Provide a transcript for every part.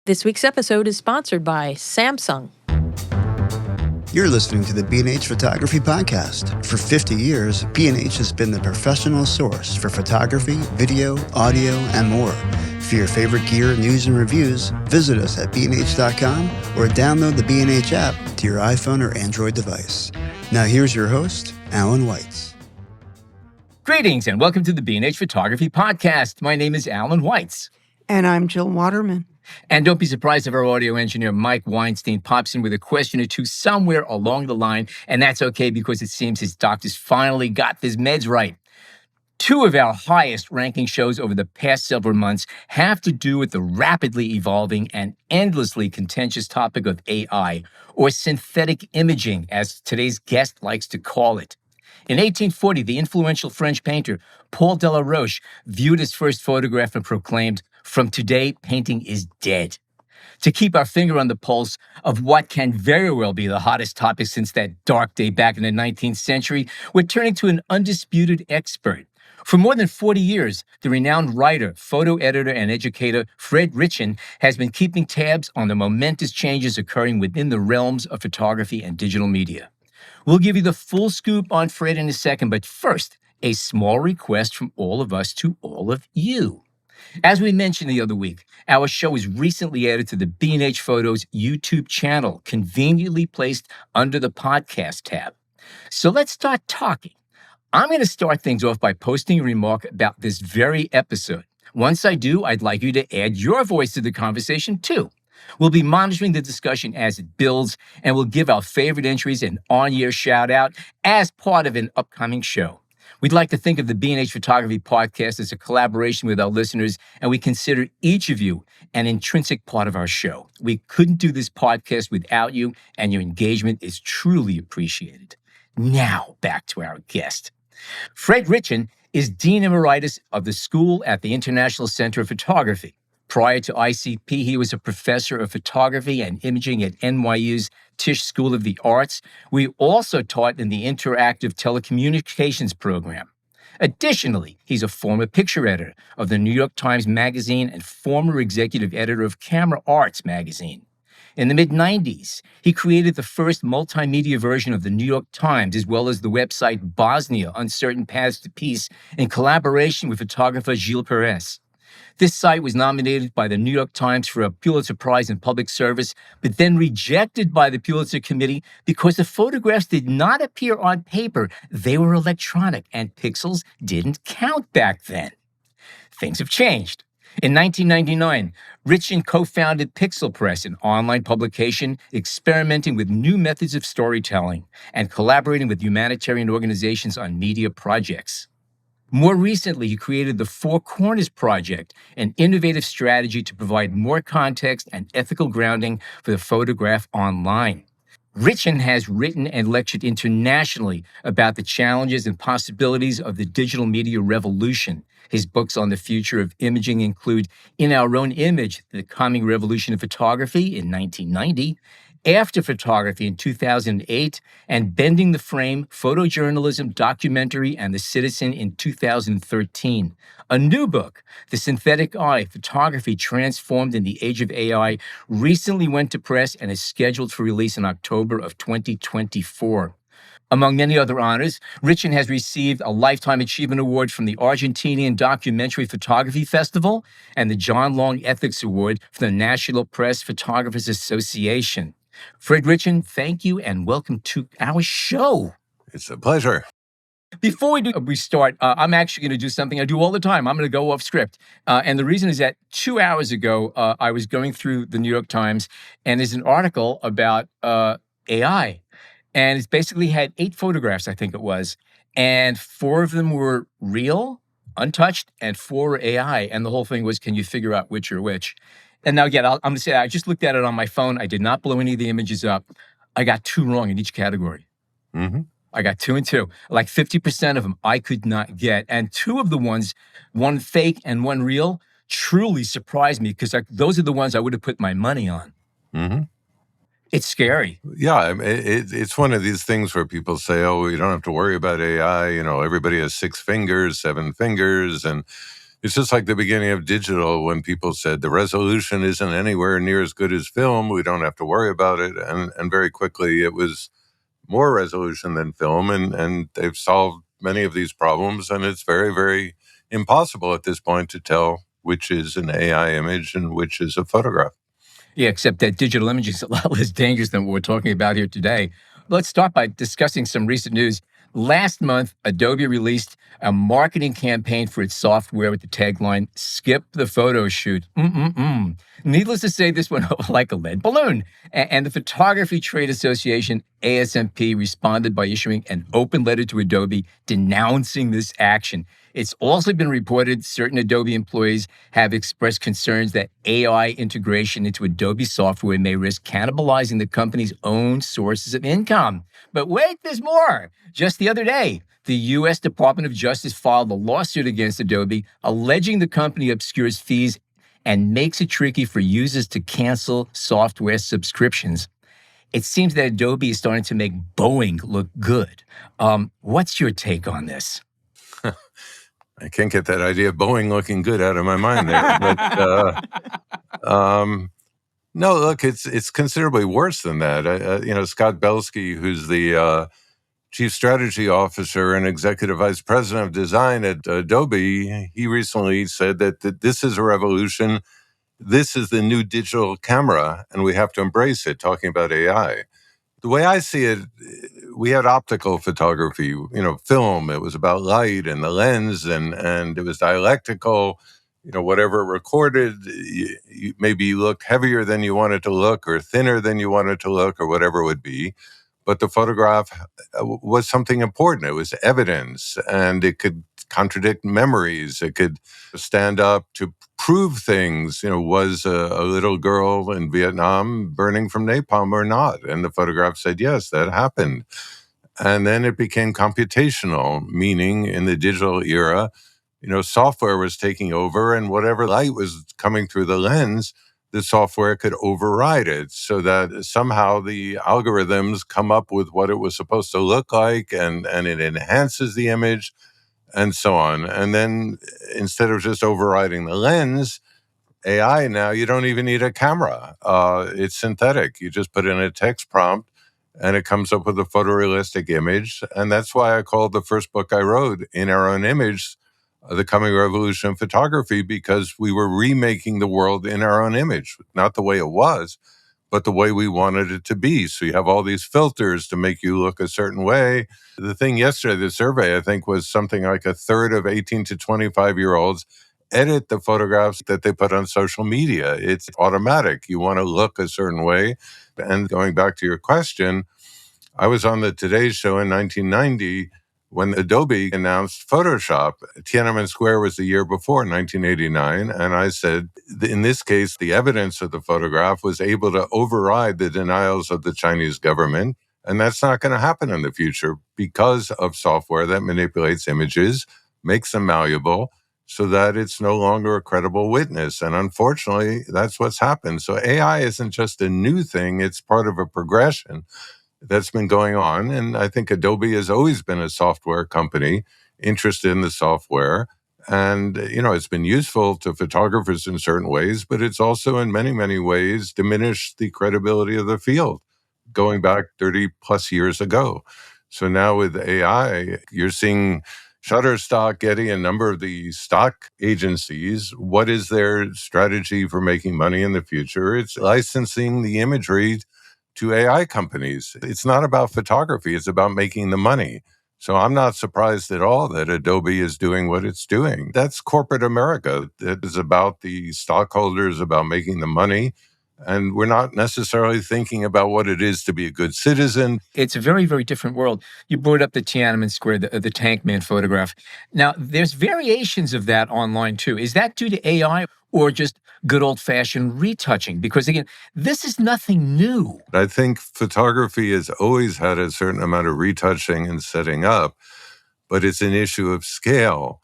This week's episode is sponsored by Samsung. You're listening to the B&H Photography Podcast. For 50 years, B&H has been the professional source for photography, video, audio, and more. For your favorite gear, news, and reviews, visit us at bnh.com or download the B&H app to your iPhone or Android device. Now here's your host, Alan Weitz. Greetings and welcome to the B&H Photography Podcast. My name is Alan Weitz. And I'm Jill Waterman. And don't be surprised if our audio engineer, Mike Weinstein, pops in with a question or two somewhere along the line. And that's okay because it seems his doctors finally got his meds right. Two of our highest ranking shows over the past several months have to do with the rapidly evolving and endlessly contentious topic of AI, or synthetic imaging, as today's guest likes to call it. In 1840, the influential French painter Paul Delaroche viewed his first photograph and proclaimed, "From today, painting is dead." To keep our finger on the pulse of what can very well be the hottest topic since that dark day back in the 19th century, we're turning to an undisputed expert. For more than 40 years, the renowned writer, photo editor, and educator Fred Ritchin has been keeping tabs on the momentous changes occurring within the realms of photography and digital media. We'll give you the full scoop on Fred in a second, but first, a small request from all of us to all of you. As we mentioned the other week, our show was recently added to the B&H Photos YouTube channel, conveniently placed under the podcast tab. So let's start talking. I'm going to start things off by posting a remark about this very episode. Once I do, I'd like you to add your voice to the conversation too. We'll be monitoring the discussion as it builds, and we'll give our favorite entries an on-air shout-out as part of an upcoming show. We'd like to think of the B&H Photography Podcast as a collaboration with our listeners, and we consider each of you an intrinsic part of our show. We couldn't do this podcast without you, and your engagement is truly appreciated. Now, back to our guest. Fred Ritchin is Dean Emeritus of the School at the International Center of Photography. Prior to ICP, he was a professor of photography and imaging at NYU's Tisch School of the Arts. We also taught in the Interactive Telecommunications program. Additionally, he's a former picture editor of the New York Times Magazine and former executive editor of Camera Arts Magazine. In the mid-90s, he created the first multimedia version of the New York Times, as well as the website Bosnia, Uncertain Paths to Peace, in collaboration with photographer Gilles Perez. This site was nominated by the New York Times for a Pulitzer Prize in Public Service, but then rejected by the Pulitzer Committee because the photographs did not appear on paper. They were electronic, and pixels didn't count back then. Things have changed. In 1999, Ritchin co-founded Pixel Press, an online publication experimenting with new methods of storytelling and collaborating with humanitarian organizations on media projects. More recently, he created the Four Corners Project, an innovative strategy to provide more context and ethical grounding for the photograph online. Ritchin has written and lectured internationally about the challenges and possibilities of the digital media revolution. His books on the future of imaging include In Our Own Image, The Coming Revolution of Photography in 1990, After Photography in 2008, and Bending the Frame, Photojournalism, Documentary, and the Citizen in 2013. A new book, The Synthetic Eye, Photography Transformed in the Age of AI, recently went to press and is scheduled for release in October of 2024. Among many other honors, Ritchin has received a Lifetime Achievement Award from the Argentinian Documentary Photography Festival and the John Long Ethics Award from the National Press Photographers Association. Fred Ritchin, thank you and welcome to our show. It's a pleasure. Before we start, I'm actually going to do something I do all the time. I'm going to go off script. And the reason is that 2 hours ago, I was going through the New York Times, and there's an article about AI. And it's basically had 8 photographs, I think it was. And 4 of them were real, untouched, and 4 were AI. And the whole thing was, can you figure out which are which? And now, again, I'm going to say, I just looked at it on my phone. I did not blow any of the images up. I got 2 wrong in each category. Mm-hmm. I got 2 and 2. Like 50% of them I could not get. And 2 of the ones, one fake and one real, truly surprised me because those are the ones I would have put my money on. Mm-hmm. It's scary. Yeah, I mean, it's one of these things where people say, oh, you don't have to worry about AI. You know, everybody has 6 fingers, 7 fingers, and It's just like the beginning of digital when people said the resolution isn't anywhere near as good as film. We don't have to worry about it. And very quickly it was more resolution than film. And they've solved many of these problems. And it's very, very impossible at this point to tell which is an AI image and which is a photograph. Yeah, except that digital imaging is a lot less dangerous than what we're talking about here today. Let's start by discussing some recent news. Last month, Adobe released a marketing campaign for its software with the tagline, "Skip the photo shoot." Needless to say, this went over like a lead balloon. And the Photography Trade Association, ASMP, responded by issuing an open letter to Adobe denouncing this action. It's also been reported certain Adobe employees have expressed concerns that AI integration into Adobe software may risk cannibalizing the company's own sources of income. But wait, there's more. Just the other day, the U.S. Department of Justice filed a lawsuit against Adobe, alleging the company obscures fees and makes it tricky for users to cancel software subscriptions. It seems that Adobe is starting to make Boeing look good. What's your take on this? I can't get that idea of Boeing looking good out of my mind there. But no, look, it's considerably worse than that. Scott Belsky, who's the chief strategy officer and executive vice president of design at Adobe, he recently said that this is a revolution. This is the new digital camera, and we have to embrace it, talking about AI. The way I see it, we had optical photography, film. It was about light and the lens, and it was dialectical. Whatever it recorded, maybe you looked heavier than you wanted to look or thinner than you wanted to look or whatever it would be. But the photograph was something important. It was evidence, and it could contradict memories. It could stand up to prove things. Was a little girl in Vietnam burning from napalm or not? And the photograph said, yes, that happened. And then it became computational, meaning in the digital era, software was taking over, and whatever light was coming through the lens, the software could override it so that somehow the algorithms come up with what it was supposed to look like, and it enhances the image and so on. And then instead of just overriding the lens, AI now, you don't even need a camera. It's synthetic. You just put in a text prompt and it comes up with a photorealistic image. And that's why I called the first book I wrote, In Our Own Image, The Coming Revolution of Photography, because we were remaking the world in our own image, not the way it was, but the way we wanted it to be. So you have all these filters to make you look a certain way. The thing yesterday, the survey, I think, was something like a third of 18 to 25-year-olds edit the photographs that they put on social media. It's automatic. You want to look a certain way. And going back to your question, I was on the Today Show in 1990 when Adobe announced Photoshop. Tiananmen Square was the year before, 1989. And I said, in this case, the evidence of the photograph was able to override the denials of the Chinese government. And that's not going to happen in the future because of software that manipulates images, makes them malleable, so that it's no longer a credible witness. And unfortunately, that's what's happened. So AI isn't just a new thing. It's part of a progression that's been going on. And I think Adobe has always been a software company interested in the software. And, it's been useful to photographers in certain ways, but it's also in many, many ways diminished the credibility of the field going back 30 plus years ago. So now with AI, you're seeing Shutterstock, Getty, a number of the stock agencies. What is their strategy for making money in the future? It's licensing the imagery to AI companies. It's not about photography. It's about making the money. So I'm not surprised at all that Adobe is doing what it's doing. That's corporate America. It is about the stockholders, about making the money. And we're not necessarily thinking about what it is to be a good citizen. It's a very, very different world. You brought up the Tiananmen Square, the Tank Man photograph. Now, there's variations of that online, too. Is that due to AI or just good old-fashioned retouching? Because, again, this is nothing new. I think photography has always had a certain amount of retouching and setting up, but it's an issue of scale.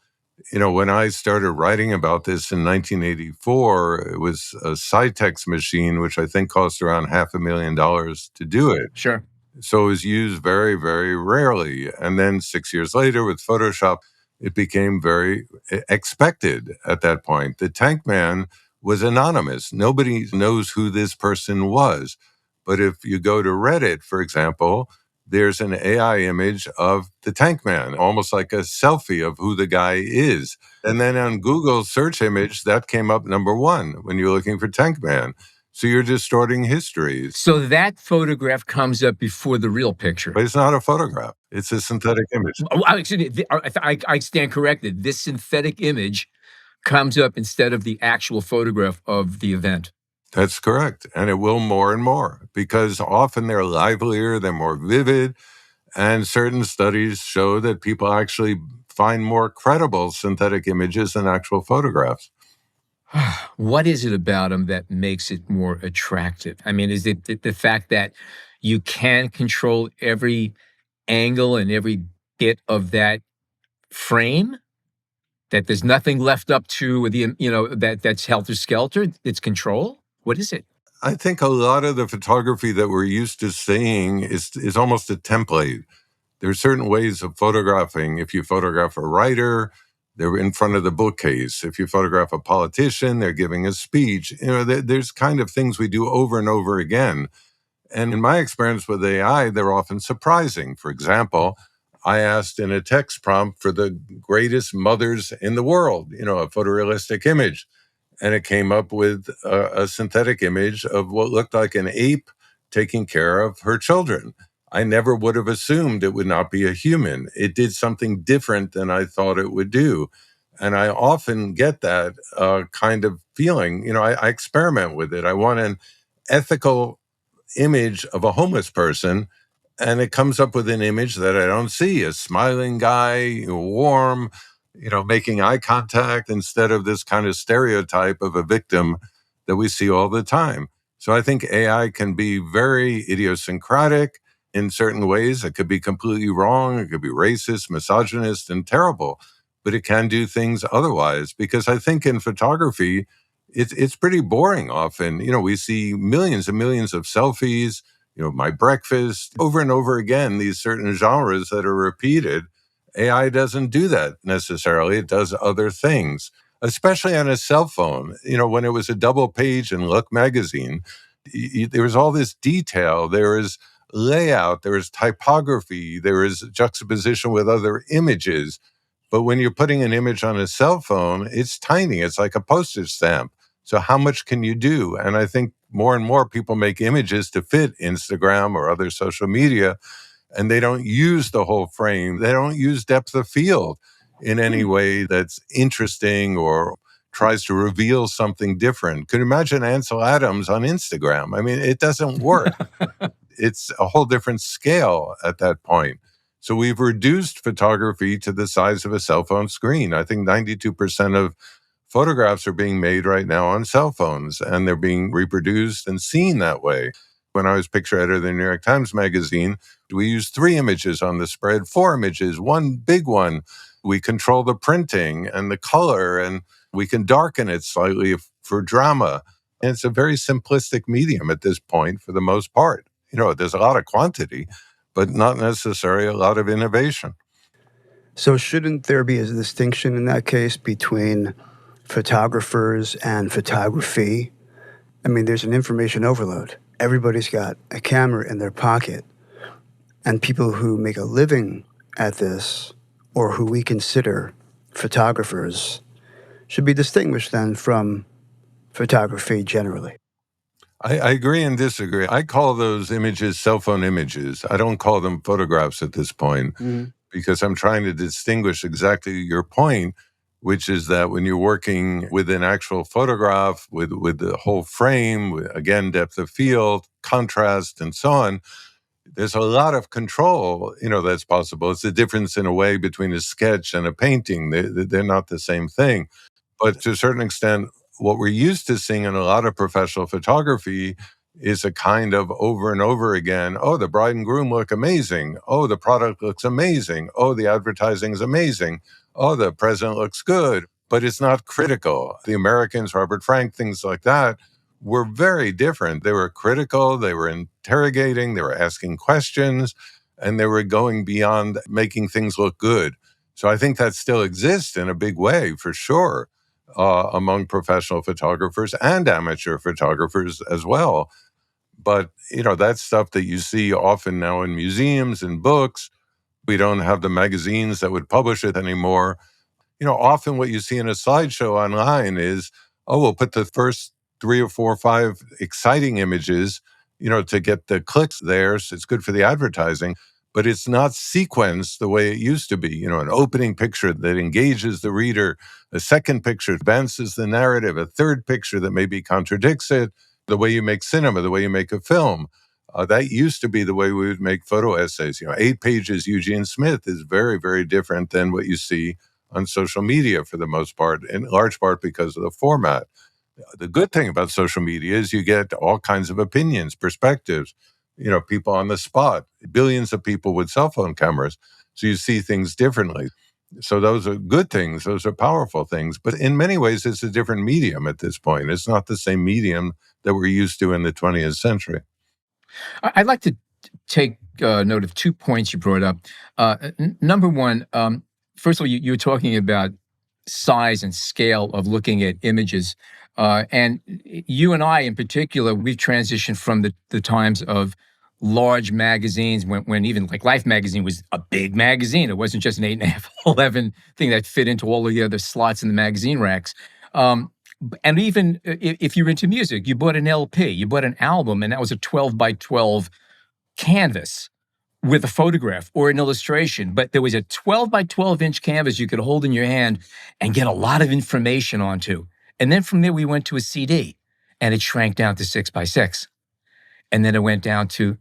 When I started writing about this in 1984, it was a Cytex machine, which I think cost around $500,000 to do it. Sure. So it was used very, very rarely. And then 6 years later with Photoshop, it became very expected at that point. The tank man was anonymous. Nobody knows who this person was. But if you go to Reddit, for example, there's an AI image of the tank man, almost like a selfie of who the guy is. And then on Google's search image, that came up number one when you're looking for tank man. So you're distorting history. So that photograph comes up before the real picture. But it's not a photograph. It's a synthetic image. I stand corrected. This synthetic image comes up instead of the actual photograph of the event. That's correct. And it will more and more because often they're livelier, they're more vivid. And certain studies show that people actually find more credible synthetic images than actual photographs. What is it about them that makes it more attractive? I mean, is it the fact that you can control every angle and every bit of that frame? That there's nothing left up to that's helter-skelter? It's control? What is it? I think a lot of the photography that we're used to seeing is almost a template. There are certain ways of photographing. If you photograph a writer, they're in front of the bookcase. If you photograph a politician, they're giving a speech. There's kind of things we do over and over again. And in my experience with AI, they're often surprising. For example, I asked in a text prompt for the greatest mothers in the world, a photorealistic image. And it came up with a synthetic image of what looked like an ape taking care of her children. I never would have assumed it would not be a human. It did something different than I thought it would do. And I often get that kind of feeling. I experiment with it. I want an ethical image of a homeless person, and it comes up with an image that I don't see, a smiling guy, warm, making eye contact instead of this kind of stereotype of a victim that we see all the time. So I think AI can be very idiosyncratic in certain ways. It could be completely wrong. It could be racist, misogynist, and terrible, but it can do things otherwise. Because I think in photography, it's pretty boring often. We see millions and millions of selfies, my breakfast, over and over again, these certain genres that are repeated. AI doesn't do that necessarily. It does other things, especially on a cell phone. When it was a double page in Look magazine, there was all this detail. There is layout, there is typography, there is juxtaposition with other images. But when you're putting an image on a cell phone, it's tiny. It's like a postage stamp. So how much can you do? And I think more and more people make images to fit Instagram or other social media, and they don't use the whole frame. They don't use depth of field in any way that's interesting or tries to reveal something different. Could you imagine Ansel Adams on Instagram? I mean, it doesn't work. It's a whole different scale at that point. So we've reduced photography to the size of a cell phone screen. I think 92% of photographs are being made right now on cell phones, and they're being reproduced and seen that way. When I was picture editor of the New York Times Magazine, we used 3 images on the spread, 4 images, one big one. We control the printing and the color, and we can darken it slightly for drama. And it's a very simplistic medium at this point for the most part. There's a lot of quantity, but not necessarily a lot of innovation. So shouldn't there be a distinction in that case between photographers and photography? I mean, there's an information overload. Everybody's got a camera in their pocket. And people who make a living at this, or who we consider photographers, should be distinguished then from photography generally. I agree and disagree. I call those images cell phone images. I don't call them photographs at this point because I'm trying to distinguish exactly your point, which is that when you're working with an actual photograph, with the whole frame, with, again, depth of field, contrast, and so on, there's a lot of control, that's possible. It's the difference in a way between a sketch and a painting. They're not the same thing. But to a certain extent, what we're used to seeing in a lot of professional photography is a kind of over and over again, oh, the bride and groom look amazing. Oh, the product looks amazing. Oh, the advertising is amazing. Oh, the president looks good. But it's not critical. The Americans, Robert Frank, things like that, were very different. They were critical. They were interrogating. They were asking questions. And they were going beyond making things look good. So I think that still exists in a big way, for sure, among professional photographers and amateur photographers as well. But, that's stuff that you see often now in museums and books. We don't have the magazines that would publish it anymore. Often what you see in a slideshow online is, oh, we'll put the first 3 or 4 or 5 exciting images, to get the clicks there. So it's good for the advertising, but it's not sequenced the way it used to be. An opening picture that engages the reader, a second picture advances the narrative, a third picture that maybe contradicts it, the way you make cinema, the way you make a film. That used to be the way we would make photo essays. 8 pages Eugene Smith is very, very different than what you see on social media for the most part, in large part because of the format. The good thing about social media is you get all kinds of opinions, perspectives, people on the spot, billions of people with cell phone cameras. So you see things differently. So those are good things. Those are powerful things. But in many ways, it's a different medium at this point. It's not the same medium that we're used to in the 20th century. I'd like to take note of 2 points you brought up. Number one, first of all, you were talking about size and scale of looking at images. And you and I, in particular, we've transitioned from the times of large magazines when even like Life magazine was a big magazine. It wasn't just an 8.5, 11 thing that fit into all of the other slots in the magazine racks. And even if you're into music, you bought an LP, you bought an album, and that was a 12 by 12 canvas with a photograph or an illustration. But there was a 12 by 12 inch canvas you could hold in your hand and get a lot of information onto. And then from there, we went to a CD, and it shrank down to 6 by 6. And then it went down to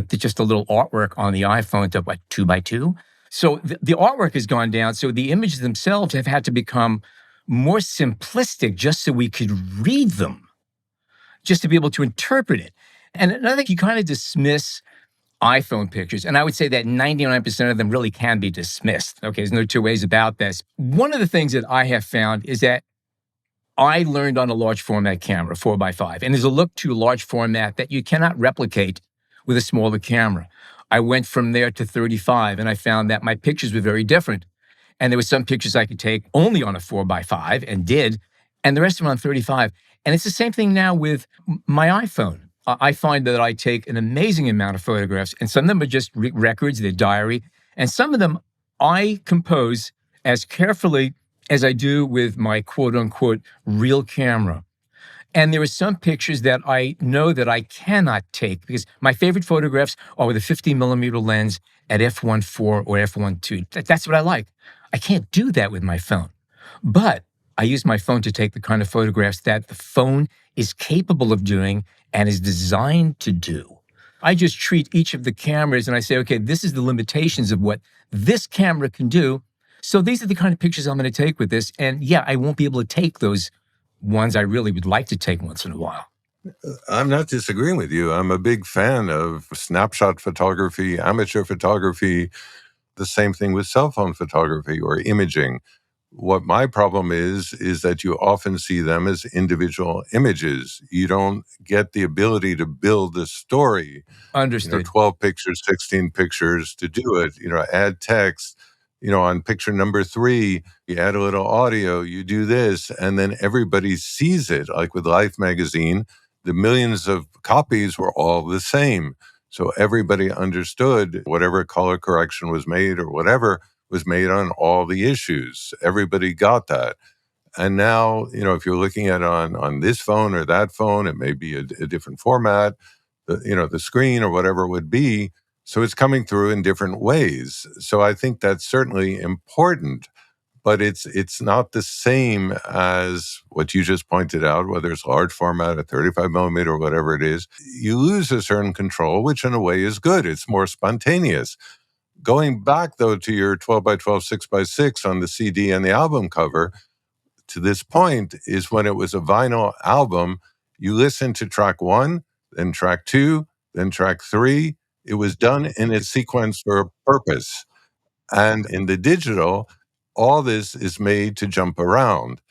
just a little artwork on the iPhone to 2 by 2. So the artwork has gone down. So the images themselves have had to become more simplistic just so we could read them, just to be able to interpret it. And another thing, you kind of dismiss iPhone pictures, and I would say that 99% of them really can be dismissed. Okay, there's no two ways about this. One of the things that I have found is that I learned on a large format camera, 4x5, and there's a look to large format that you cannot replicate with a smaller camera. I went from there to 35, and I found that my pictures were very different. And there were some pictures I could take only on a 4x5 and did, and the rest of them on 35. And it's the same thing now with my iPhone. I find that I take an amazing amount of photographs, and some of them are just records, they're diary, and some of them I compose as carefully as I do with my quote-unquote real camera. And there are some pictures that I know that I cannot take because my favorite photographs are with a 50mm lens at f1.4 or f1.2. That's what I like. I can't do that with my phone. But I use my phone to take the kind of photographs that the phone is capable of doing and is designed to do. I just treat each of the cameras and I say, okay, this is the limitations of what this camera can do. So these are the kind of pictures I'm going to take with this. And yeah, I won't be able to take those ones I really would like to take once in a while. I'm not disagreeing with you. I'm a big fan of snapshot photography, amateur photography, the same thing with cell phone photography or imaging. What my problem is that you often see them as individual images. You don't get the ability to build a story. Understood. 12 pictures, 16 pictures to do it, add text. On picture number 3, you add a little audio, you do this, and then everybody sees it. Like with Life magazine, the millions of copies were all the same. So everybody understood whatever color correction was made or whatever was made on all the issues. Everybody got that. And now, if you're looking at it on this phone or that phone, it may be a different format, the screen or whatever it would be. So it's coming through in different ways. So I think that's certainly important, but it's not the same as what you just pointed out, whether it's large format, a 35mm or whatever it is. You lose a certain control, which in a way is good. It's more spontaneous. Going back, though, to your 12 by 12, 6 by 6 on the CD and the album cover, to this point is when it was a vinyl album, you listen to track 1, then track 2, then track 3. It was done in a sequence for a purpose. And in the digital, all this is made to jump around.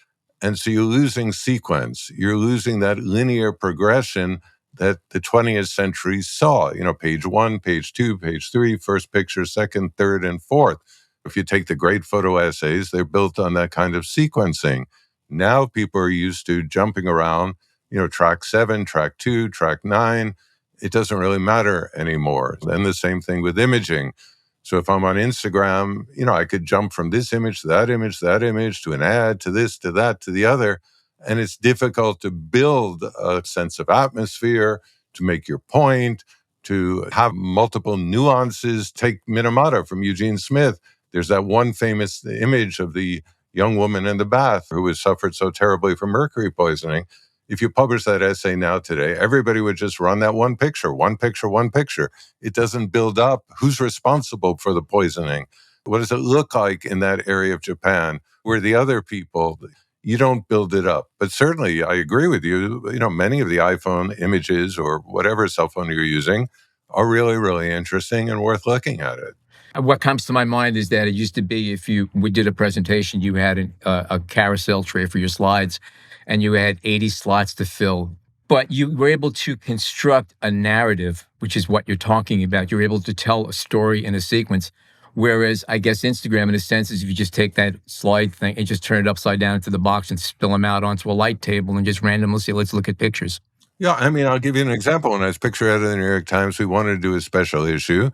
And so you're losing sequence. You're losing that linear progression that the 20th century saw. Page 1, page 2, page 3, first picture, second, third, and fourth. If you take the great photo essays, they're built on that kind of sequencing. Now people are used to jumping around, track 7, track 2, track 9. It doesn't really matter anymore. And the same thing with imaging. So if I'm on Instagram, I could jump from this image to that image, to an ad, to this, to that, to the other. And it's difficult to build a sense of atmosphere, to make your point, to have multiple nuances. Take Minamata from Eugene Smith. There's that one famous image of the young woman in the bath who has suffered so terribly from mercury poisoning. If you publish that essay now today, everybody would just run that one picture. It doesn't build up who's responsible for the poisoning. What does it look like in that area of Japan where the other people, you don't build it up. But certainly, I agree with you, many of the iPhone images or whatever cell phone you're using are really, really interesting and worth looking at it. What comes to my mind is that it used to be we did a presentation, you had a carousel tray for your slides, and you had 80 slots to fill. But you were able to construct a narrative, which is what you're talking about. You're able to tell a story in a sequence. Whereas I guess Instagram, in a sense, is if you just take that slide thing and just turn it upside down into the box and spill them out onto a light table and just randomly say, let's look at pictures. Yeah, I'll give you an example. When I was picture editor in the New York Times, we wanted to do a special issue.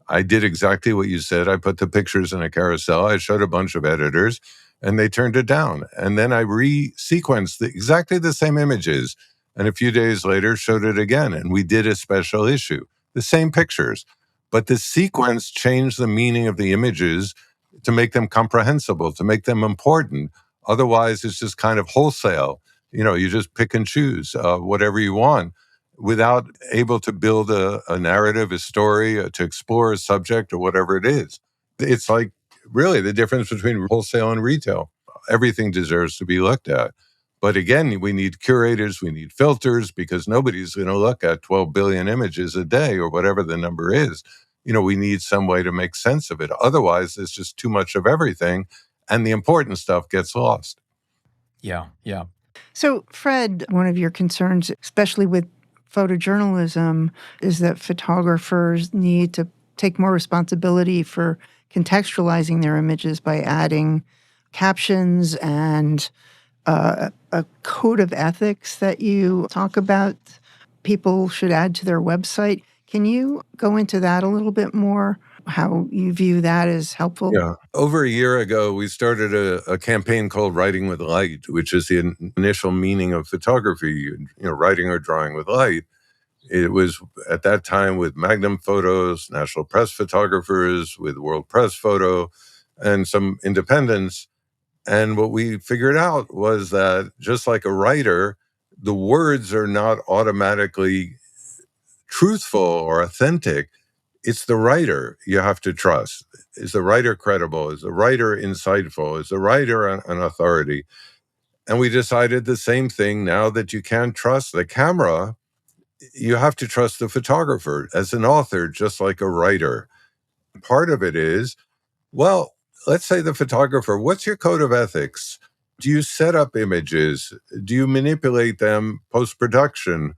I did exactly what you said. I put the pictures in a carousel. I showed a bunch of editors, and they turned it down. And then I re-sequenced exactly the same images. And a few days later, showed it again. And we did a special issue. The same pictures. But the sequence changed the meaning of the images to make them comprehensible, to make them important. Otherwise, it's just kind of wholesale. You just pick and choose whatever you want, without able to build a narrative, a story, to explore a subject or whatever it is. It's like really the difference between wholesale and retail. Everything deserves to be looked at. But again, we need curators, we need filters, because nobody's going to look at 12 billion images a day or whatever the number is. We need some way to make sense of it. Otherwise, it's just too much of everything, and the important stuff gets lost. Yeah. So, Fred, one of your concerns, especially with photojournalism, is that photographers need to take more responsibility for contextualizing their images by adding captions and a code of ethics that you talk about people should add to their website. Can you go into that a little bit more, how you view that as helpful? Yeah. Over a year ago, we started a campaign called Writing with Light, which is the initial meaning of photography, writing or drawing with light. It was at that time with Magnum Photos, National Press Photographers, with World Press Photo, and some independents. And what we figured out was that just like a writer, the words are not automatically truthful or authentic. It's the writer you have to trust. Is the writer credible? Is the writer insightful? Is the writer an authority? And we decided the same thing now that you can't trust the camera. You have to trust the photographer as an author, just like a writer. Part of it is, well, let's say the photographer, what's your code of ethics? Do you set up images? Do you manipulate them post-production?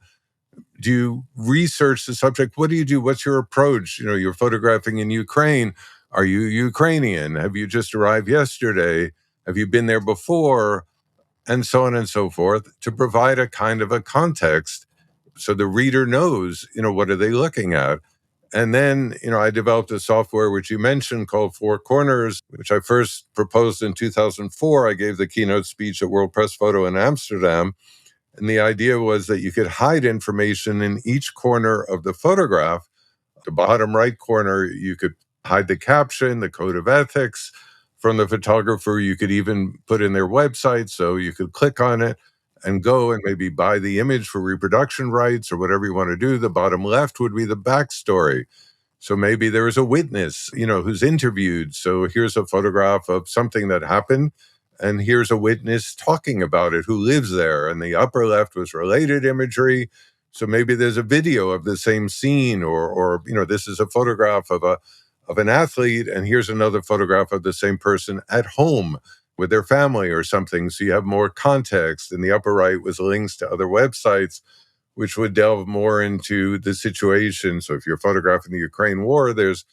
Do you research the subject? What do you do? What's your approach? You're photographing in Ukraine. Are you Ukrainian? Have you just arrived yesterday? Have you been there before? And so on and so forth, to provide a kind of a context so the reader knows, what are they looking at? And then, I developed a software, which you mentioned, called Four Corners, which I first proposed in 2004. I gave the keynote speech at World Press Photo in Amsterdam. And the idea was that you could hide information in each corner of the photograph. The bottom right corner, you could hide the caption, the code of ethics. From the photographer, you could even put in their website, so you could click on it and go and maybe buy the image for reproduction rights or whatever you want to do. The bottom left would be the backstory. So maybe there is a witness, who's interviewed. So here's a photograph of something that happened, and here's a witness talking about it who lives there. And the upper left was related imagery. So maybe there's a video of the same scene, or this is a photograph of an athlete, and here's another photograph of the same person at home with their family or something. So you have more context. And the upper right was links to other websites, which would delve more into the situation. So if you're photographing the Ukraine war, there's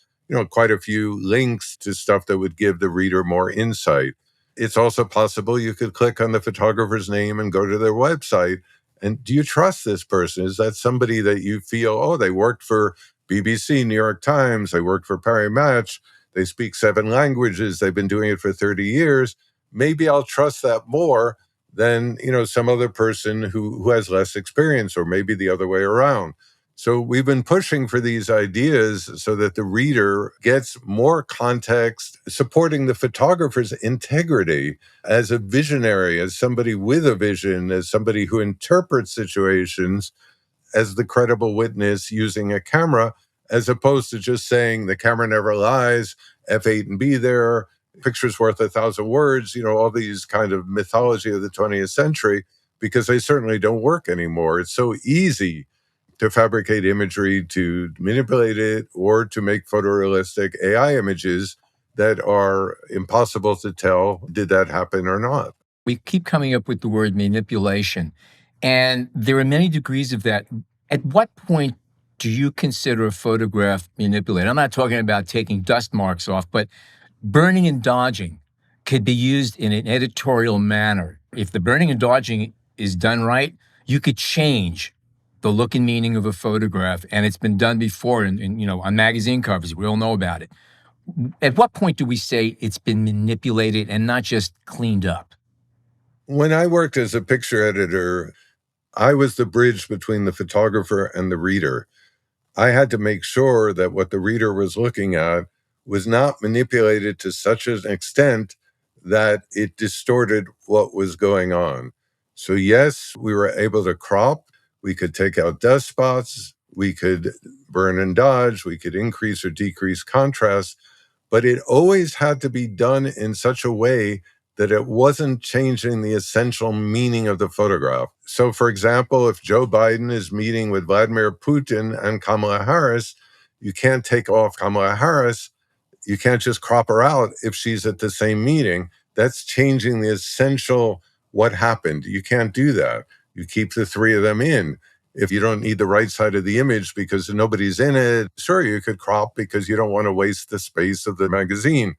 quite a few links to stuff that would give the reader more insight. It's also possible you could click on the photographer's name and go to their website. And do you trust this person? Is that somebody that you feel, oh, they worked for BBC, New York Times, they worked for Paris Match, they speak 7 languages, they've been doing it for 30 years. Maybe I'll trust that more than, some other person who has less experience, or maybe the other way around. So we've been pushing for these ideas so that the reader gets more context, supporting the photographer's integrity as a visionary, as somebody with a vision, as somebody who interprets situations as the credible witness using a camera, as opposed to just saying the camera never lies, F8 and be there, picture's worth 1,000 words, all these kind of mythology of the 20th century, because they certainly don't work anymore. It's so easy to fabricate imagery, to manipulate it, or to make photorealistic AI images that are impossible to tell, did that happen or not? We keep coming up with the word manipulation, and there are many degrees of that. At what point do you consider a photograph manipulated? I'm not talking about taking dust marks off, but burning and dodging could be used in an editorial manner. If the burning and dodging is done right, you could change the look and meaning of a photograph, and it's been done before on magazine covers. We all know about it. At what point do we say it's been manipulated and not just cleaned up? When I worked as a picture editor, I was the bridge between the photographer and the reader. I had to make sure that what the reader was looking at was not manipulated to such an extent that it distorted what was going on. So yes, we were able to crop, we could take out dust spots, we could burn and dodge, we could increase or decrease contrast, but it always had to be done in such a way that it wasn't changing the essential meaning of the photograph. So, for example, if Joe Biden is meeting with Vladimir Putin and Kamala Harris, you can't take off Kamala Harris. You can't just crop her out if she's at the same meeting. That's changing the essential what happened. You can't do that. You keep the 3 of them in. If you don't need the right side of the image because nobody's in it, sure, you could crop because you don't want to waste the space of the magazine.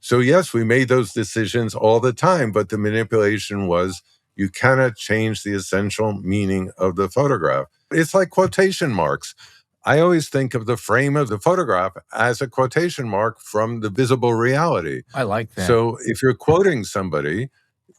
So yes, we made those decisions all the time, but the manipulation was you cannot change the essential meaning of the photograph. It's like quotation marks. I always think of the frame of the photograph as a quotation mark from the visible reality. I like that. So if you're quoting somebody,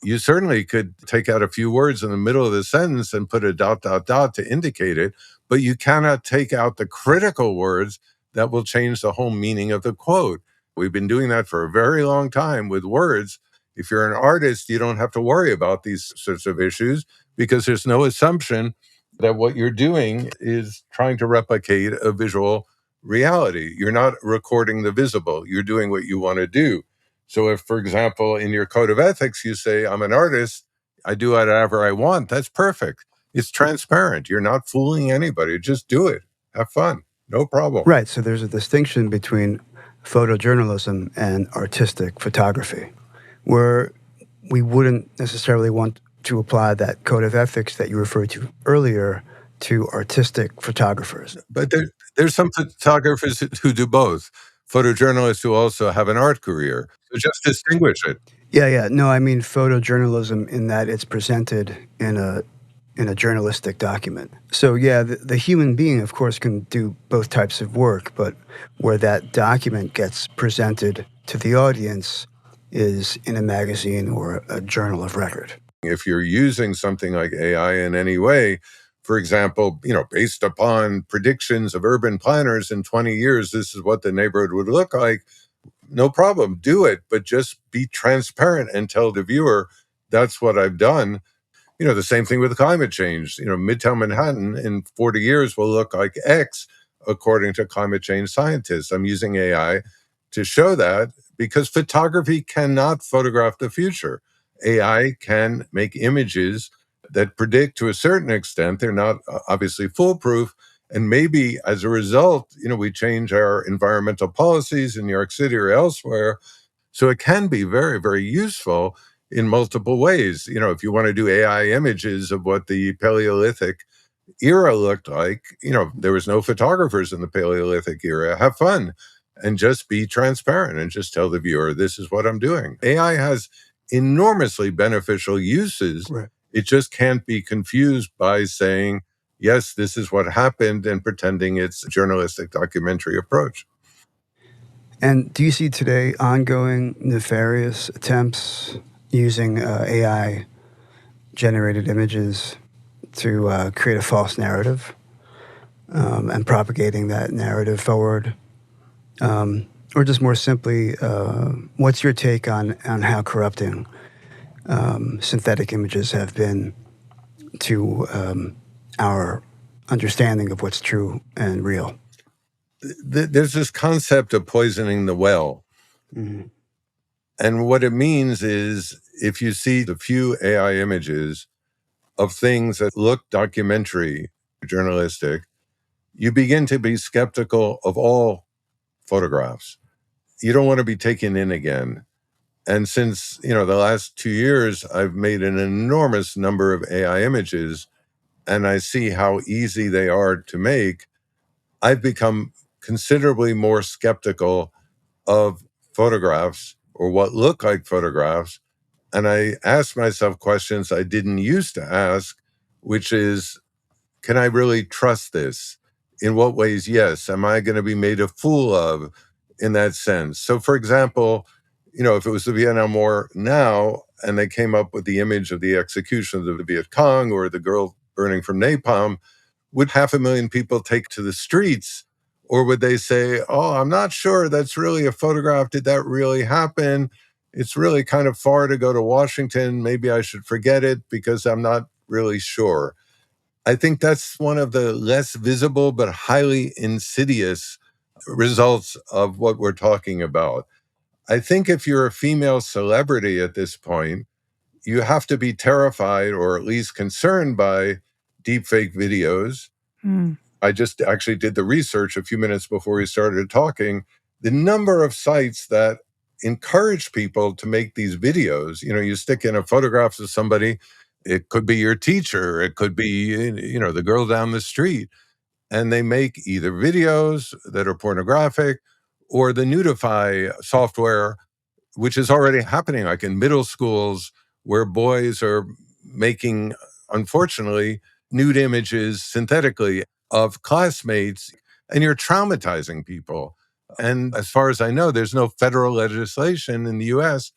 you certainly could take out a few words in the middle of the sentence and put a ... to indicate it, but you cannot take out the critical words that will change the whole meaning of the quote. We've been doing that for a very long time with words. If you're an artist, you don't have to worry about these sorts of issues because there's no assumption that what you're doing is trying to replicate a visual reality. You're not recording the visible. You're doing what you want to do. So if, for example, in your code of ethics, you say, I'm an artist, I do whatever I want, that's perfect. It's transparent. You're not fooling anybody. Just do it. Have fun. No problem. Right. So there's a distinction between photojournalism and artistic photography, where we wouldn't necessarily want to apply that code of ethics that you referred to earlier to artistic photographers. But there's some photographers who do both. Photojournalists who also have an art career. So just distinguish it. Yeah. No, I mean photojournalism in that it's presented in a journalistic document. So yeah, the human being, of course, can do both types of work, but where that document gets presented to the audience is in a magazine or a journal of record. If you're using something like AI in any way, for example, based upon predictions of urban planners in 20 years, this is what the neighborhood would look like, no problem, do it, but just be transparent and tell the viewer, that's what I've done. The same thing with climate change. Midtown Manhattan in 40 years will look like X, according to climate change scientists. I'm using AI to show that because photography cannot photograph the future. AI can make images that predict to a certain extent. They're not obviously foolproof. And maybe as a result, we change our environmental policies in New York City or elsewhere. So it can be very, very useful in multiple ways. If you want to do AI images of what the Paleolithic era looked like, there was no photographers in the Paleolithic era. Have fun. and just be transparent and just tell the viewer, this is what I'm doing. AI has enormously beneficial uses. Right. It just can't be confused by saying, yes, this is what happened, and pretending it's a journalistic documentary approach. And do you see today ongoing nefarious attempts using AI-generated images to create a false narrative and propagating that narrative forward? Or just more simply, what's your take on how corrupting synthetic images have been to our understanding of what's true and real? There's this concept of poisoning the well. Mm-hmm. And what it means is if you see the few AI images of things that look documentary, journalistic, you begin to be skeptical of all photographs. You don't want to be taken in again. And since, the last 2 years, I've made an enormous number of AI images, and I see how easy they are to make, I've become considerably more skeptical of photographs or what look like photographs. And I ask myself questions I didn't used to ask, which is, can I really trust this? In what ways, yes. Am I going to be made a fool of in that sense? So, for example, if it was the Vietnam War now, and they came up with the image of the execution of the Viet Cong or the girl burning from napalm, would 500,000 people take to the streets? Or would they say, oh, I'm not sure that's really a photograph. Did that really happen? It's really kind of far to go to Washington. Maybe I should forget it because I'm not really sure. I think that's one of the less visible but highly insidious results of what we're talking about. I think if you're a female celebrity at this point, you have to be terrified or at least concerned by deepfake videos. I just actually did the research a few minutes before we started talking. The number of sites that encourage people to make these videos, you stick in a photograph of somebody, it could be your teacher, it could be, the girl down the street, and they make either videos that are pornographic or the nudify software, which is already happening, like in middle schools, where boys are making, unfortunately, nude images synthetically of classmates, and you're traumatizing people. And as far as I know, there's no federal legislation in the US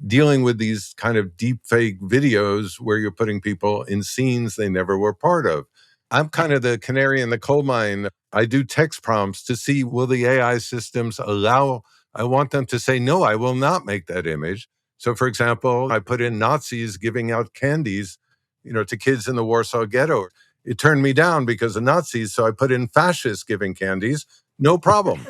dealing with these kind of deep fake videos where you're putting people in scenes they never were part of. I'm kind of the canary in the coal mine. I do text prompts to see, will the AI systems allow, I want them to say, no, I will not make that image. So, for example, I put in Nazis giving out candies, to kids in the Warsaw Ghetto. It turned me down because of Nazis, so I put in fascists giving candies. No problem.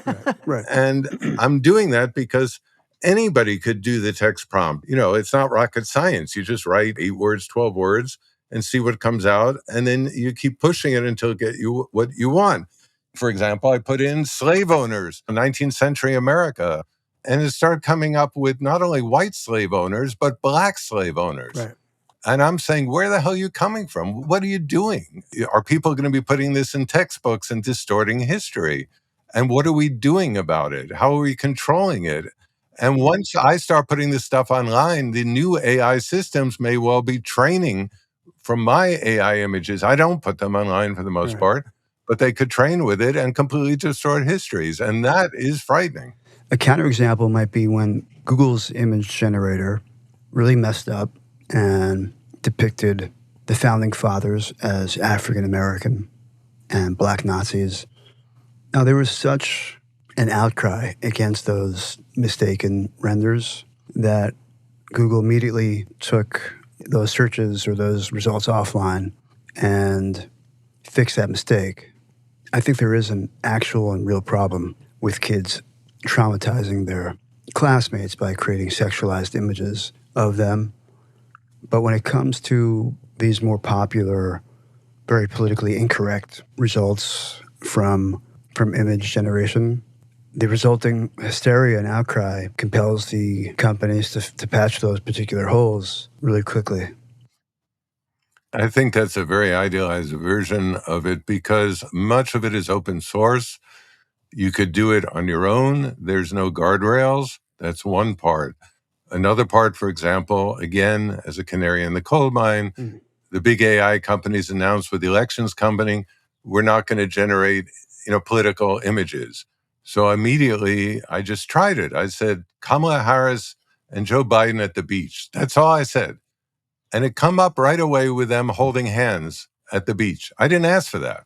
Right. And I'm doing that because anybody could do the text prompt. It's not rocket science. You just write 8 words, 12 words, and see what comes out. And then you keep pushing it until it get you what you want. For example, I put in slave owners, 19th century America, and it started coming up with not only white slave owners, but black slave owners. Right. And I'm saying, where the hell are you coming from? What are you doing? Are people going to be putting this in textbooks and distorting history? And what are we doing about it? How are we controlling it? And once I start putting this stuff online, the new AI systems may well be training from my AI images. I don't put them online for the most part, but they could train with it and completely distort histories. And that is frightening. A counterexample might be when Google's image generator really messed up and depicted the founding fathers as African American and black Nazis. Now, there was such an outcry against those mistaken renders that Google immediately took those searches or those results offline and fixed that mistake. I think there is an actual and real problem with kids traumatizing their classmates by creating sexualized images of them. But when it comes to these more popular, very politically incorrect results from image generation, the resulting hysteria and outcry compels the companies to patch those particular holes really quickly. I think that's a very idealized version of it because much of it is open source. You could do it on your own. There's no guardrails. That's one part. Another part, for example, again, as a canary in the coal mine, the big AI companies announced with elections coming, we're not going to generate, political images. So immediately I just tried it. I said, Kamala Harris and Joe Biden at the beach. That's all I said. And it come up right away with them holding hands at the beach. I didn't ask for that.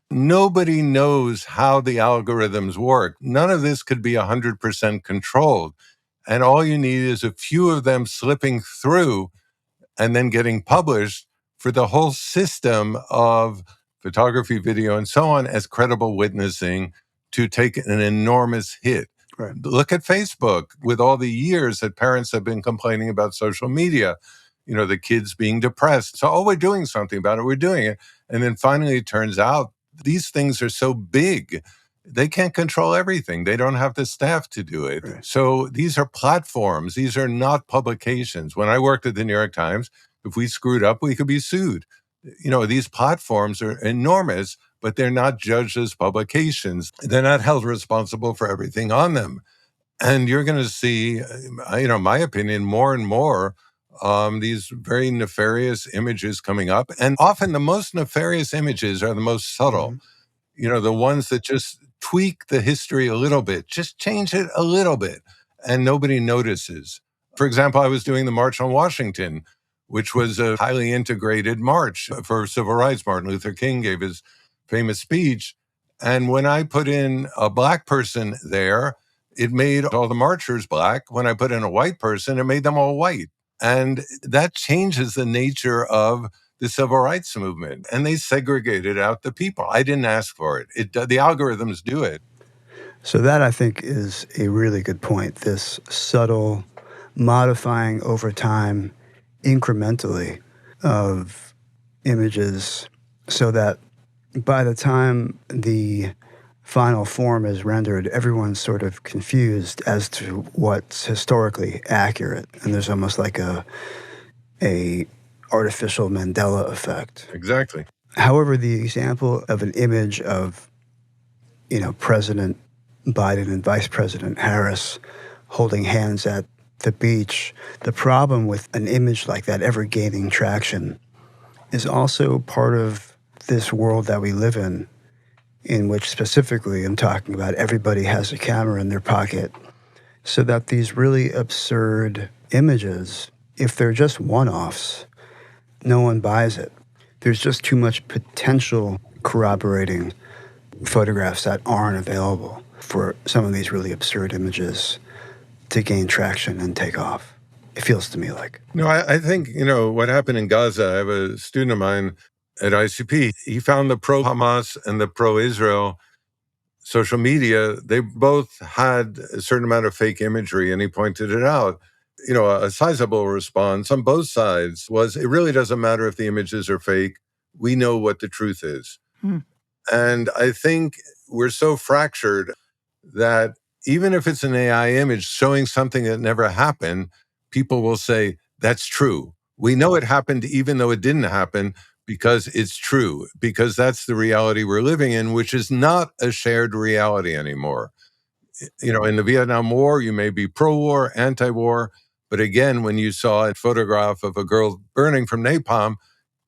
Nobody knows how the algorithms work. None of this could be 100% controlled. And all you need is a few of them slipping through and then getting published for the whole system of photography, video, and so on as credible witnessing to take an enormous hit. Right. Look at Facebook with all the years that parents have been complaining about social media, the kids being depressed. So, we're doing something about it. We're doing it. And then finally, it turns out these things are so big, they can't control everything. They don't have the staff to do it. Right. So these are platforms. These are not publications. When I worked at the New York Times, if we screwed up, we could be sued. These platforms are enormous, but they're not judged as publications. They're not held responsible for everything on them. And you're going to see, my opinion, more and more these very nefarious images coming up. And often the most nefarious images are the most subtle. The ones that just tweak the history a little bit, just change it a little bit, and nobody notices. For example, I was doing the March on Washington, which was a highly integrated march for civil rights. Martin Luther King gave his famous speech. And when I put in a Black person there, it made all the marchers Black. When I put in a white person, it made them all white. And that changes the nature of the civil rights movement. And they segregated out the people. I didn't ask for it. The algorithms do it. So that, I think, is a really good point. This subtle modifying over time, incrementally, of images so that by the time the final form is rendered, everyone's sort of confused as to what's historically accurate. And there's almost like a artificial Mandela effect. Exactly. However, the example of an image of, President Biden and Vice President Harris holding hands at the beach, the problem with an image like that ever gaining traction is also part of this world that we live in which specifically I'm talking about everybody has a camera in their pocket, so that these really absurd images, if they're just one-offs, no one buys it. There's just too much potential corroborating photographs that aren't available for some of these really absurd images to gain traction and take off. It feels to me like. No, I think, what happened in Gaza, I have a student of mine at ICP. He found the pro-Hamas and the pro-Israel social media. They both had a certain amount of fake imagery, and he pointed it out. A sizable response on both sides was, it really doesn't matter if the images are fake. We know what the truth is. And I think we're so fractured that even if it's an AI image showing something that never happened, people will say, that's true. We know it happened even though it didn't happen because it's true, because that's the reality we're living in, which is not a shared reality anymore. In the Vietnam War, you may be pro-war, anti-war, but again, when you saw a photograph of a girl burning from napalm,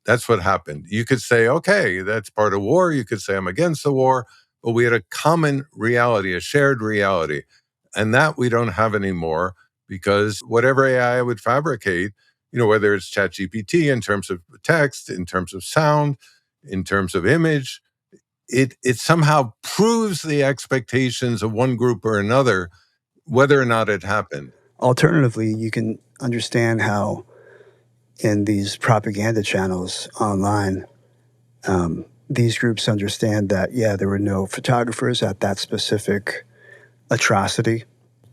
that's what happened. You could say, okay, that's part of war. You could say I'm against the war, but we had a common reality, a shared reality. And that we don't have anymore because whatever AI would fabricate, whether it's ChatGPT in terms of text, in terms of sound, in terms of image, it somehow proves the expectations of one group or another, whether or not it happened. Alternatively, you can understand how in these propaganda channels online, these groups understand that, there were no photographers at that specific atrocity,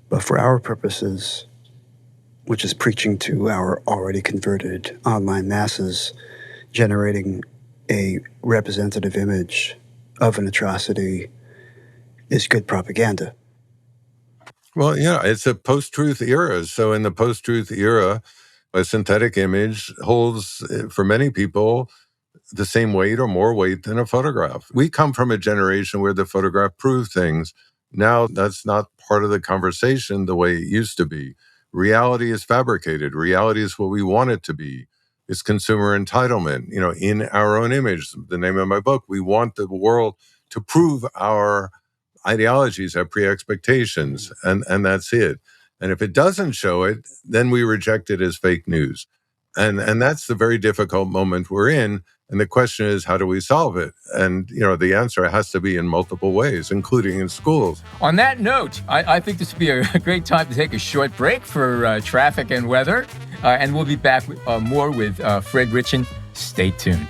but for our purposes, which is preaching to our already converted online masses, generating a representative image of an atrocity is good propaganda. Well, it's a post-truth era. So in the post-truth era, a synthetic image holds, for many people, the same weight or more weight than a photograph. We come from a generation where the photograph proved things. Now that's not part of the conversation the way it used to be. Reality is fabricated. Reality is what we want it to be. It's consumer entitlement, in our own image. The name of my book, we want the world to prove our ideologies, our pre-expectations, and that's it. And if it doesn't show it, then we reject it as fake news. And that's the very difficult moment we're in. And the question is, how do we solve it? And, the answer has to be in multiple ways, including in schools. On that note, I think this would be a great time to take a short break for traffic and weather. And we'll be back with, more with Fred Ritchin. Stay tuned.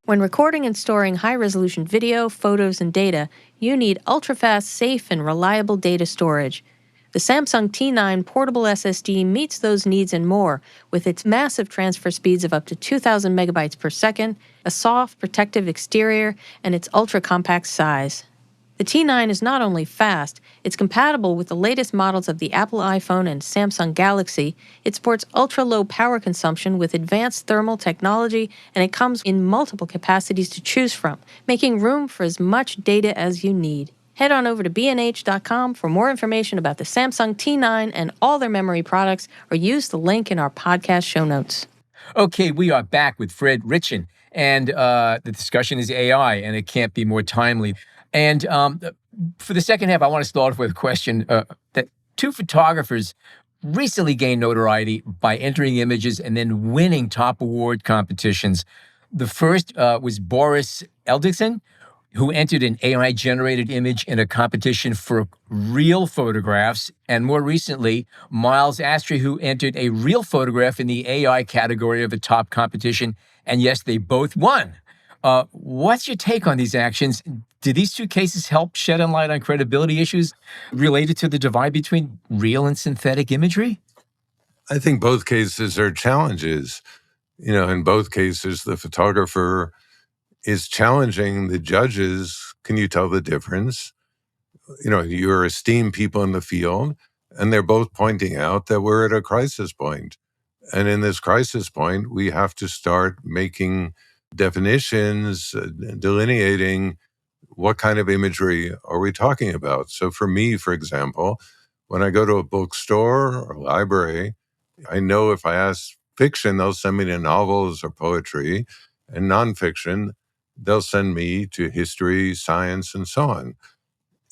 When recording and storing high-resolution video, photos, and data, you need ultra-fast, safe, and reliable data storage. The Samsung T9 portable SSD meets those needs and more with its massive transfer speeds of up to 2,000 megabytes per second, a soft, protective exterior, and its ultra-compact size. The T9 is not only fast, it's compatible with the latest models of the Apple iPhone and Samsung Galaxy. It sports ultra-low power consumption with advanced thermal technology, and it comes in multiple capacities to choose from, making room for as much data as you need. Head on over to bnh.com for more information about the Samsung T9 and all their memory products, or use the link in our podcast show notes. Okay, we are back with Fred Ritchin, and the discussion is AI, and it can't be more timely. And for the second half, I want to start off with a question that two photographers recently gained notoriety by entering images and then winning top award competitions. The first was Boris Eldixon, who entered an AI-generated image in a competition for real photographs, and more recently, Miles Astry, who entered a real photograph in the AI category of a top competition, and yes, they both won. What's your take on these actions? Do these two cases help shed a light on credibility issues related to the divide between real and synthetic imagery? I think both cases are challenges. In both cases, the photographer is challenging the judges. Can you tell the difference? You're esteemed people in the field, and they're both pointing out that we're at a crisis point. And in this crisis point, we have to start making definitions, delineating what kind of imagery are we talking about. So for me, for example, when I go to a bookstore or library, I know if I ask fiction, they'll send me to novels or poetry, and nonfiction, they'll send me to history, science, and so on.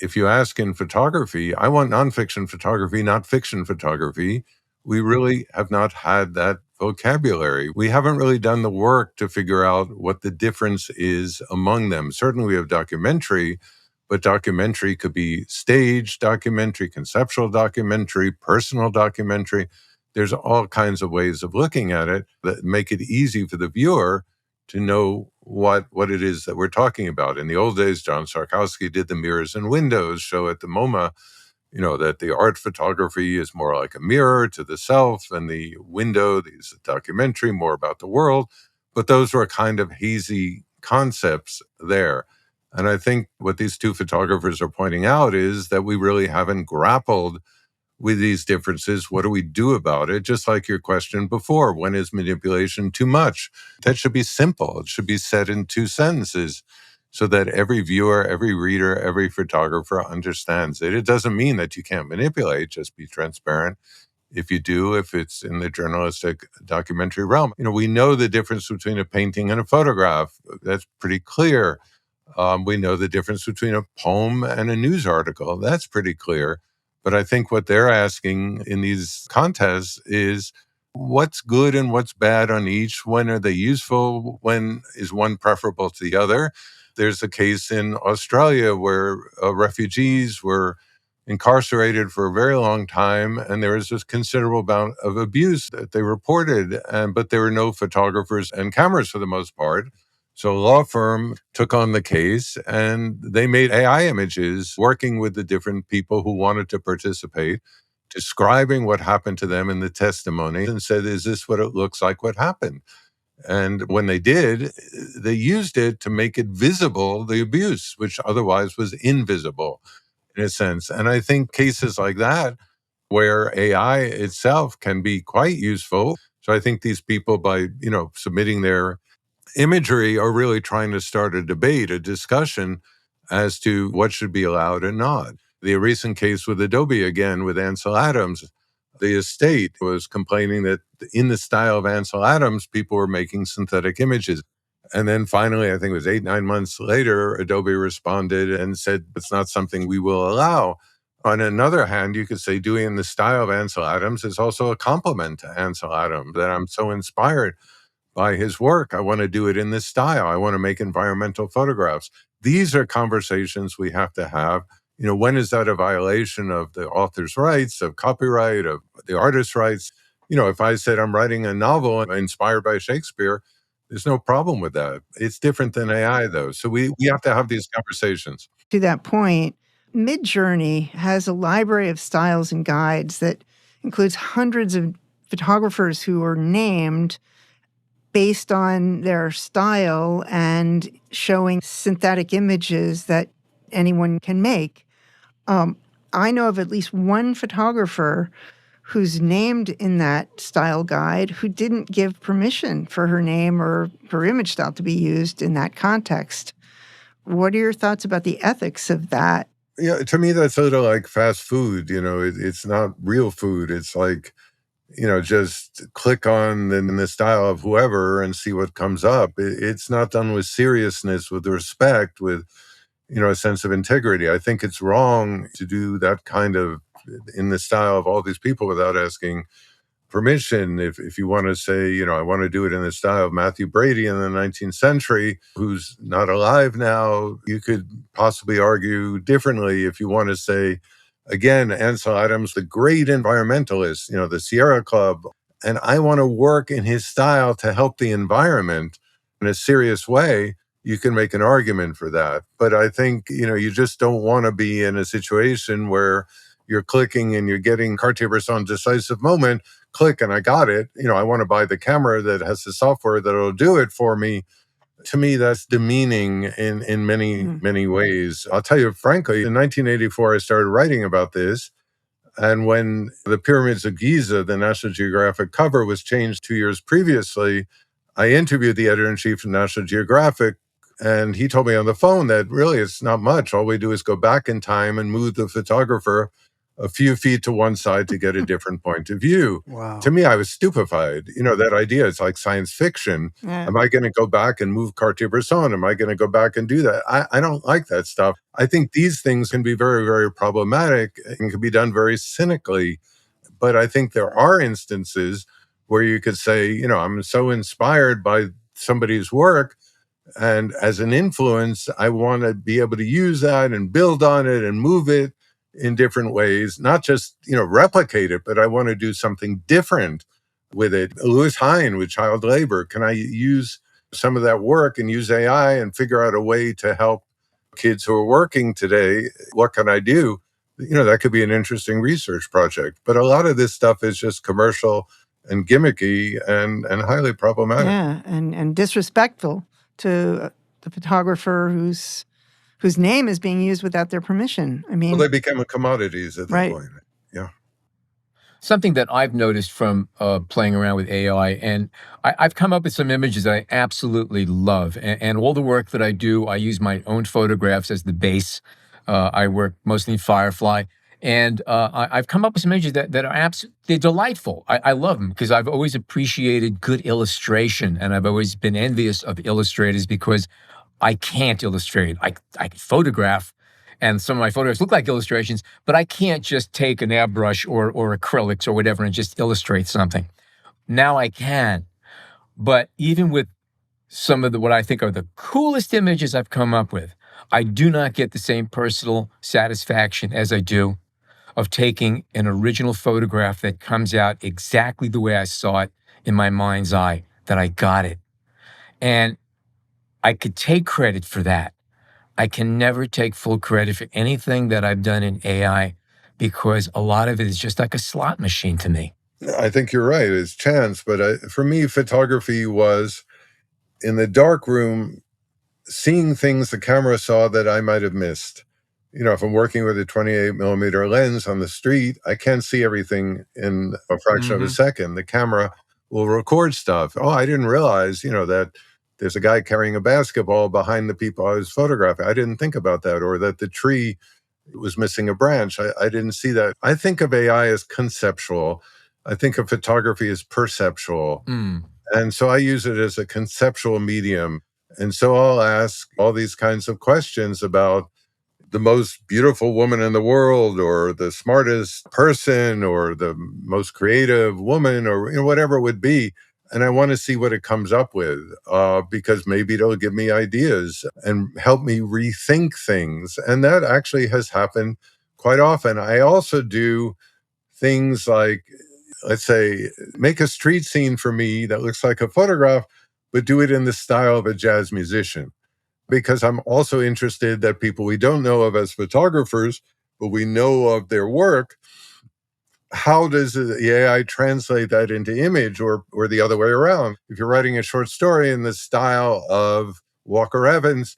If you ask in photography, I want nonfiction photography, not fiction photography. We really have not had that vocabulary. We haven't really done the work to figure out what the difference is among them. Certainly we have documentary, but documentary could be stage documentary, conceptual documentary, personal documentary. There's all kinds of ways of looking at it that make it easy for the viewer to know what it is that we're talking about. In the old days, John Sarkowski did the Mirrors and Windows show at the MoMA, that the art photography is more like a mirror to the self, and the window, these documentary, more about the world. But those were kind of hazy concepts there. And I think what these two photographers are pointing out is that we really haven't grappled with these differences. What do we do about it? Just like your question before, when is manipulation too much? That should be simple. It should be said in two sentences so that every viewer, every reader, every photographer understands it. It doesn't mean that you can't manipulate, just be transparent. If you do, if it's in the journalistic documentary realm, we know the difference between a painting and a photograph. That's pretty clear. We know the difference between a poem and a news article. That's pretty clear. But I think what they're asking in these contests is what's good and what's bad on each? When are they useful? When is one preferable to the other? There's a case in Australia where refugees were incarcerated for a very long time, and there was this considerable amount of abuse that they reported, but there were no photographers and cameras for the most part. So a law firm took on the case, and they made AI images working with the different people who wanted to participate, describing what happened to them in the testimony, and said, is this what it looks like what happened? And when they did, they used it to make it visible, the abuse, which otherwise was invisible in a sense. And I think cases like that where AI itself can be quite useful. So I think these people, by, submitting their imagery, are really trying to start a debate, a discussion as to what should be allowed and not. The recent case with Adobe, again, with Ansel Adams, the estate was complaining that in the style of Ansel Adams, people were making synthetic images. And then finally, I think it was 8-9 months later, Adobe responded and said, it's not something we will allow. On another hand, you could say doing in the style of Ansel Adams is also a compliment to Ansel Adams, that I'm so inspired by his work. I want to do it in this style. I want to make environmental photographs. These are conversations we have to have. When is that a violation of the author's rights, of copyright, of the artist's rights? If I said I'm writing a novel inspired by Shakespeare, there's no problem with that. It's different than AI, though. So we have to have these conversations. To that point, Midjourney has a library of styles and guides that includes hundreds of photographers who are named based on their style and showing synthetic images that anyone can make. I know of at least one photographer who's named in that style guide who didn't give permission for her name or her image style to be used in that context. What are your thoughts about the ethics of that? Yeah, to me, that's sort of like fast food. It's not real food. It's like, just click on in the style of whoever and see what comes up. It's not done with seriousness, with respect, with, a sense of integrity. I think it's wrong to do that kind of in the style of all these people without asking permission. If you want to say, I want to do it in the style of Matthew Brady in the 19th century, who's not alive now, you could possibly argue differently. If you want to say, again, Ansel Adams, the great environmentalist, the Sierra Club, and I want to work in his style to help the environment in a serious way, you can make an argument for that. But I think, you just don't want to be in a situation where you're clicking and you're getting Cartier-Bresson decisive moment, click and I got it. I want to buy the camera that has the software that'll do it for me. To me, that's demeaning in many, many ways. I'll tell you, frankly, in 1984, I started writing about this. And when the Pyramids of Giza, the National Geographic cover, was changed 2 years previously, I interviewed the editor-in-chief of National Geographic, and he told me on the phone that really it's not much. All we do is go back in time and move the photographer a few feet to one side to get a different point of view. Wow. To me, I was stupefied. That idea, it's like science fiction. Yeah. Am I going to go back and move Cartier-Bresson? Am I going to go back and do that? I don't like that stuff. I think these things can be very, very problematic and can be done very cynically. But I think there are instances where you could say, I'm so inspired by somebody's work, and as an influence, I want to be able to use that and build on it and move it in different ways, not just, replicate it, but I want to do something different with it. Louis Hine with child labor. Can I use some of that work and use AI and figure out a way to help kids who are working today? What can I do? That could be an interesting research project. But a lot of this stuff is just commercial and gimmicky and highly problematic. Yeah, and disrespectful to the photographer whose name is being used without their permission. I mean, Well, they become commodities at that Right. point. Yeah. Something that I've noticed from playing around with AI, and I've come up with some images that I absolutely love. And all the work that I do, I use my own photographs as the base. I work mostly in Firefly. And I've come up with some images that are they're delightful. I love them because I've always appreciated good illustration. And I've always been envious of illustrators because I can't illustrate. I can photograph, and some of my photographs look like illustrations, but I can't just take an airbrush or acrylics or whatever and just illustrate something. Now I can. But even with some of what I think are the coolest images I've come up with, I do not get the same personal satisfaction as I do of taking an original photograph that comes out exactly the way I saw it in my mind's eye, that I got it. And I could take credit for that. I can never take full credit for anything that I've done in AI because a lot of it is just like a slot machine to me. I think you're right. It's chance. But for me, photography was in the dark room, seeing things the camera saw that I might have missed. If I'm working with a 28 millimeter lens on the street, I can't see everything in a fraction of a second. The camera will record stuff. Oh, I didn't realize, that there's a guy carrying a basketball behind the people I was photographing. I didn't think about that. Or that the tree was missing a branch. I didn't see that. I think of AI as conceptual. I think of photography as perceptual. And so I use it as a conceptual medium. And so I'll ask all these kinds of questions about the most beautiful woman in the world, or the smartest person, or the most creative woman, or whatever it would be. And I want to see what it comes up with, because maybe it'll give me ideas and help me rethink things. And that actually has happened quite often. I also do things like, let's say, make a street scene for me that looks like a photograph, but do it in the style of a jazz musician. Because I'm also interested that people we don't know of as photographers, but we know of their work, how does the AI translate that into image, or the other way around? If you're writing a short story in the style of Walker Evans,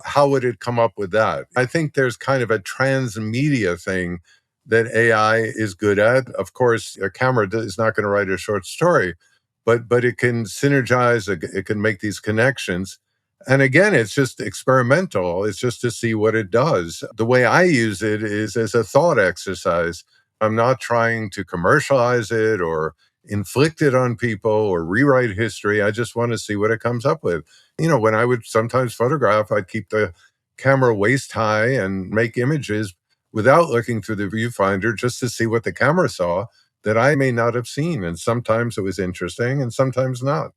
how would it come up with that? I think there's kind of a transmedia thing that AI is good at. Of course, a camera is not going to write a short story, but it can synergize, it can make these connections. And again, it's just experimental. It's just to see what it does. The way I use it is as a thought exercise. I'm not trying to commercialize it or inflict it on people or rewrite history. I just want to see what it comes up with. When I would sometimes photograph, I'd keep the camera waist high and make images without looking through the viewfinder, just to see what the camera saw that I may not have seen. And sometimes it was interesting and sometimes not.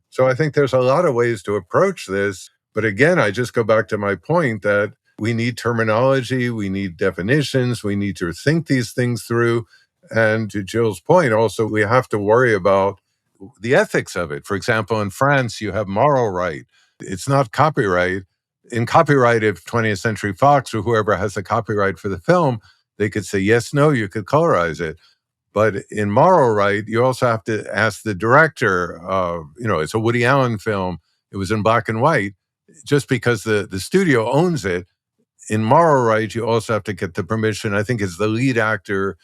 So I think there's a lot of ways to approach this. But again, I just go back to my point that we need terminology, we need definitions, we need to think these things through. And to Jill's point, also, we have to worry about the ethics of it. For example, in France, you have moral right. It's not copyright. In copyright, if 20th Century Fox or whoever has the copyright for the film, they could say, yes, no, you could colorize it. But in moral right, you also have to ask the director, it's a Woody Allen film. It was in black and white. Just because the studio owns it, in moral right, you also have to get the permission. I think it's the lead actor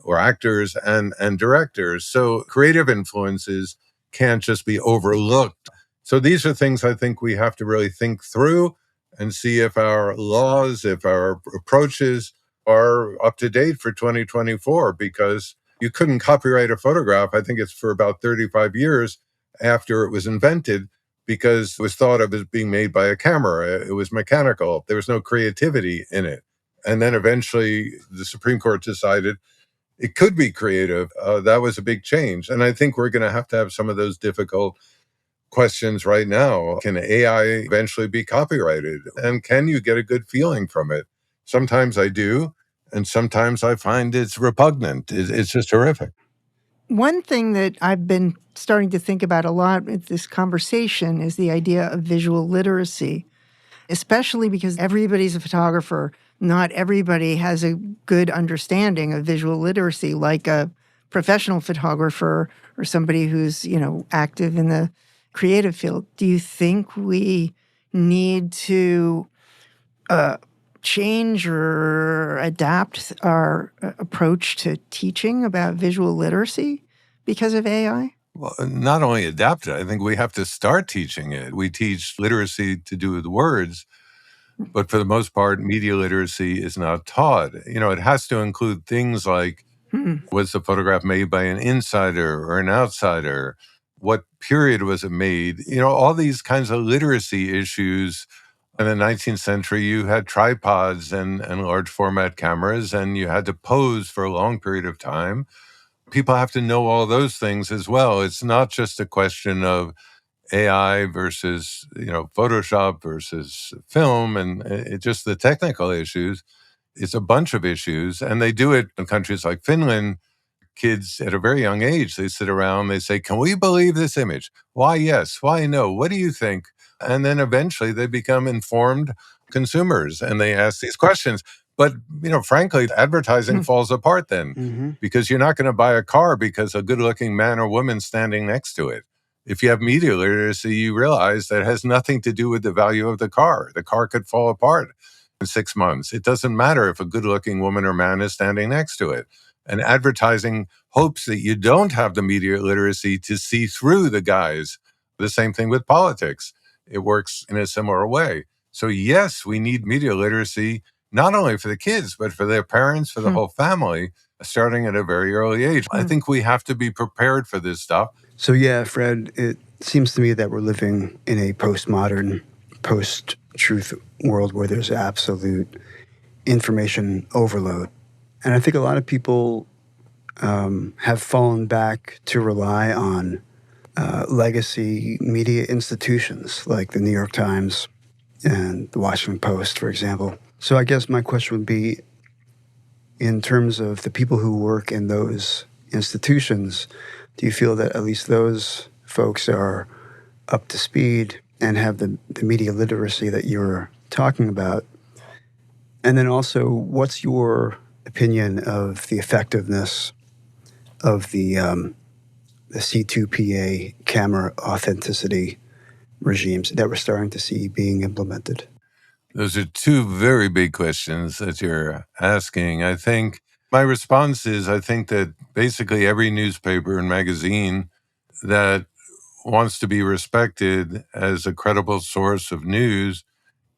or actors and directors. So creative influences can't just be overlooked. So these are things I think we have to really think through and see if our laws, if our approaches are up to date for 2024, because you couldn't copyright a photograph. I think it's for about 35 years after it was invented, because it was thought of as being made by a camera. It was mechanical. There was no creativity in it. And then eventually the Supreme Court decided it could be creative. That was a big change. And I think we're going to have some of those difficult questions right now. Can AI eventually be copyrighted? And can you get a good feeling from it? Sometimes I do, and sometimes I find it's repugnant. It's just horrific. One thing that I've been starting to think about a lot with this conversation is the idea of visual literacy, especially because everybody's a photographer. Not everybody has a good understanding of visual literacy, like a professional photographer or somebody who's, active in the creative field. Do you think we need to change or adapt our approach to teaching about visual literacy because of AI? Well, not only adapt it, I think we have to start teaching it. We teach literacy to do with words, but for the most part, media literacy is not taught. It has to include things like, was the photograph made by an insider or an outsider? What period was it made? All these kinds of literacy issues. In the 19th century, you had tripods and large format cameras, and you had to pose for a long period of time. People have to know all those things as well. It's not just a question of AI versus, Photoshop versus film and just the technical issues. It's a bunch of issues. And they do it in countries like Finland. Kids at a very young age, they sit around, they say, can we believe this image? Why yes? Why no? What do you think? And then eventually they become informed consumers and they ask these questions. But, frankly, advertising falls apart then because you're not going to buy a car because a good looking man or woman standing next to it. If you have media literacy, you realize that it has nothing to do with the value of the car. The car could fall apart. in 6 months. It doesn't matter if a good-looking woman or man is standing next to it. And advertising hopes that you don't have the media literacy to see through the guys. The same thing with politics. It works in a similar way. So yes, we need media literacy, not only for the kids, but for their parents, for the whole family, starting at a very early age. I think we have to be prepared for this stuff. So yeah, Fred, it seems to me that we're living in a postmodern, post-truth world where there's absolute information overload. And I think a lot of people have fallen back to rely on legacy media institutions like the New York Times and the Washington Post, for example. So I guess my question would be, in terms of the people who work in those institutions, do you feel that at least those folks are up to speed and have the media literacy that you're talking about? And then also, what's your opinion of the effectiveness of the C2PA camera authenticity regimes that we're starting to see being implemented? Those are two very big questions that you're asking. I think my response is, I think that basically every newspaper and magazine that wants to be respected as a credible source of news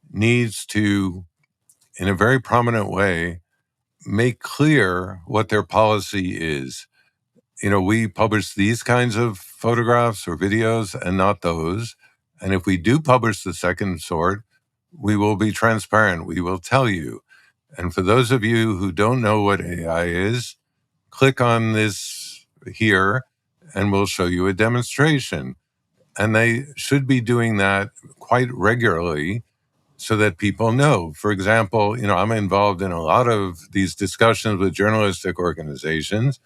needs to, in a very prominent way, make clear what their policy is. We publish these kinds of photographs or videos and not those. And if we do publish the second sort, we will be transparent. We will tell you. And for those of you who don't know what AI is, click on this here and we'll show you a demonstration. And they should be doing that quite regularly so that people know. For example, I'm involved in a lot of these discussions with journalistic organizations.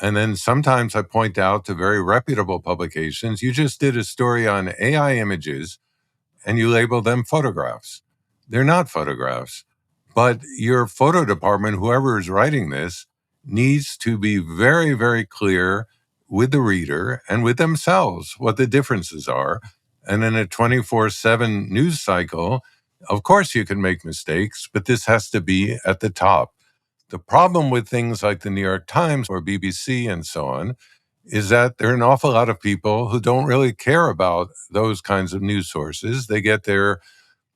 And then sometimes I point out to very reputable publications, you just did a story on AI images and you label them photographs. They're not photographs. But your photo department, whoever is writing this, needs to be very, very clear with the reader and with themselves what the differences are. And in a 24/7 news cycle, of course you can make mistakes, but this has to be at the top. The problem with things like the New York Times or BBC and so on is that there are an awful lot of people who don't really care about those kinds of news sources. They get their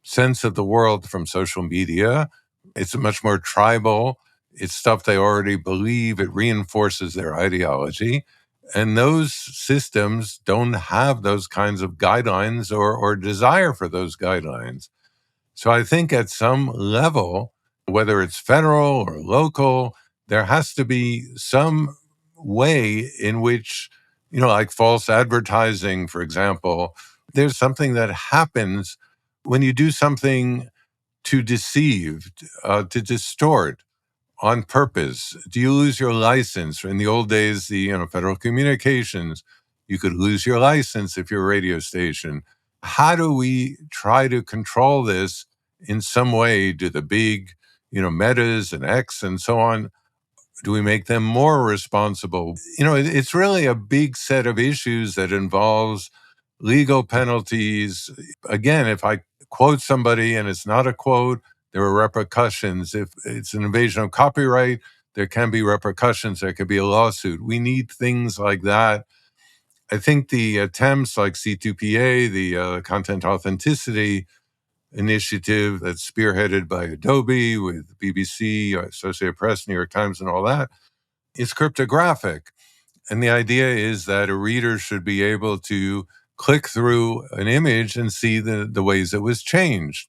sense of the world from social media. It's much more tribal. It's stuff they already believe. It reinforces their ideology. And those systems don't have those kinds of guidelines or desire for those guidelines. So I think at some level, whether it's federal or local, there has to be some way in which, like false advertising, for example, there's something that happens when you do something to deceive, to distort on purpose. Do you lose your license? In the old days, the Federal Communications, you could lose your license if you're a radio station. How do we try to control this in some way? Do the big, Metas and X and so on, do we make them more responsible? It's really a big set of issues that involves legal penalties. Again, if I quote somebody and it's not a quote, there are repercussions. If it's an invasion of copyright, there can be repercussions. There could be a lawsuit. We need things like that. I think the attempts like C2PA, the Content Authenticity Initiative that's spearheaded by Adobe with BBC, Associated Press, New York Times, and all that, is cryptographic. And the idea is that a reader should be able to click through an image and see the ways it was changed.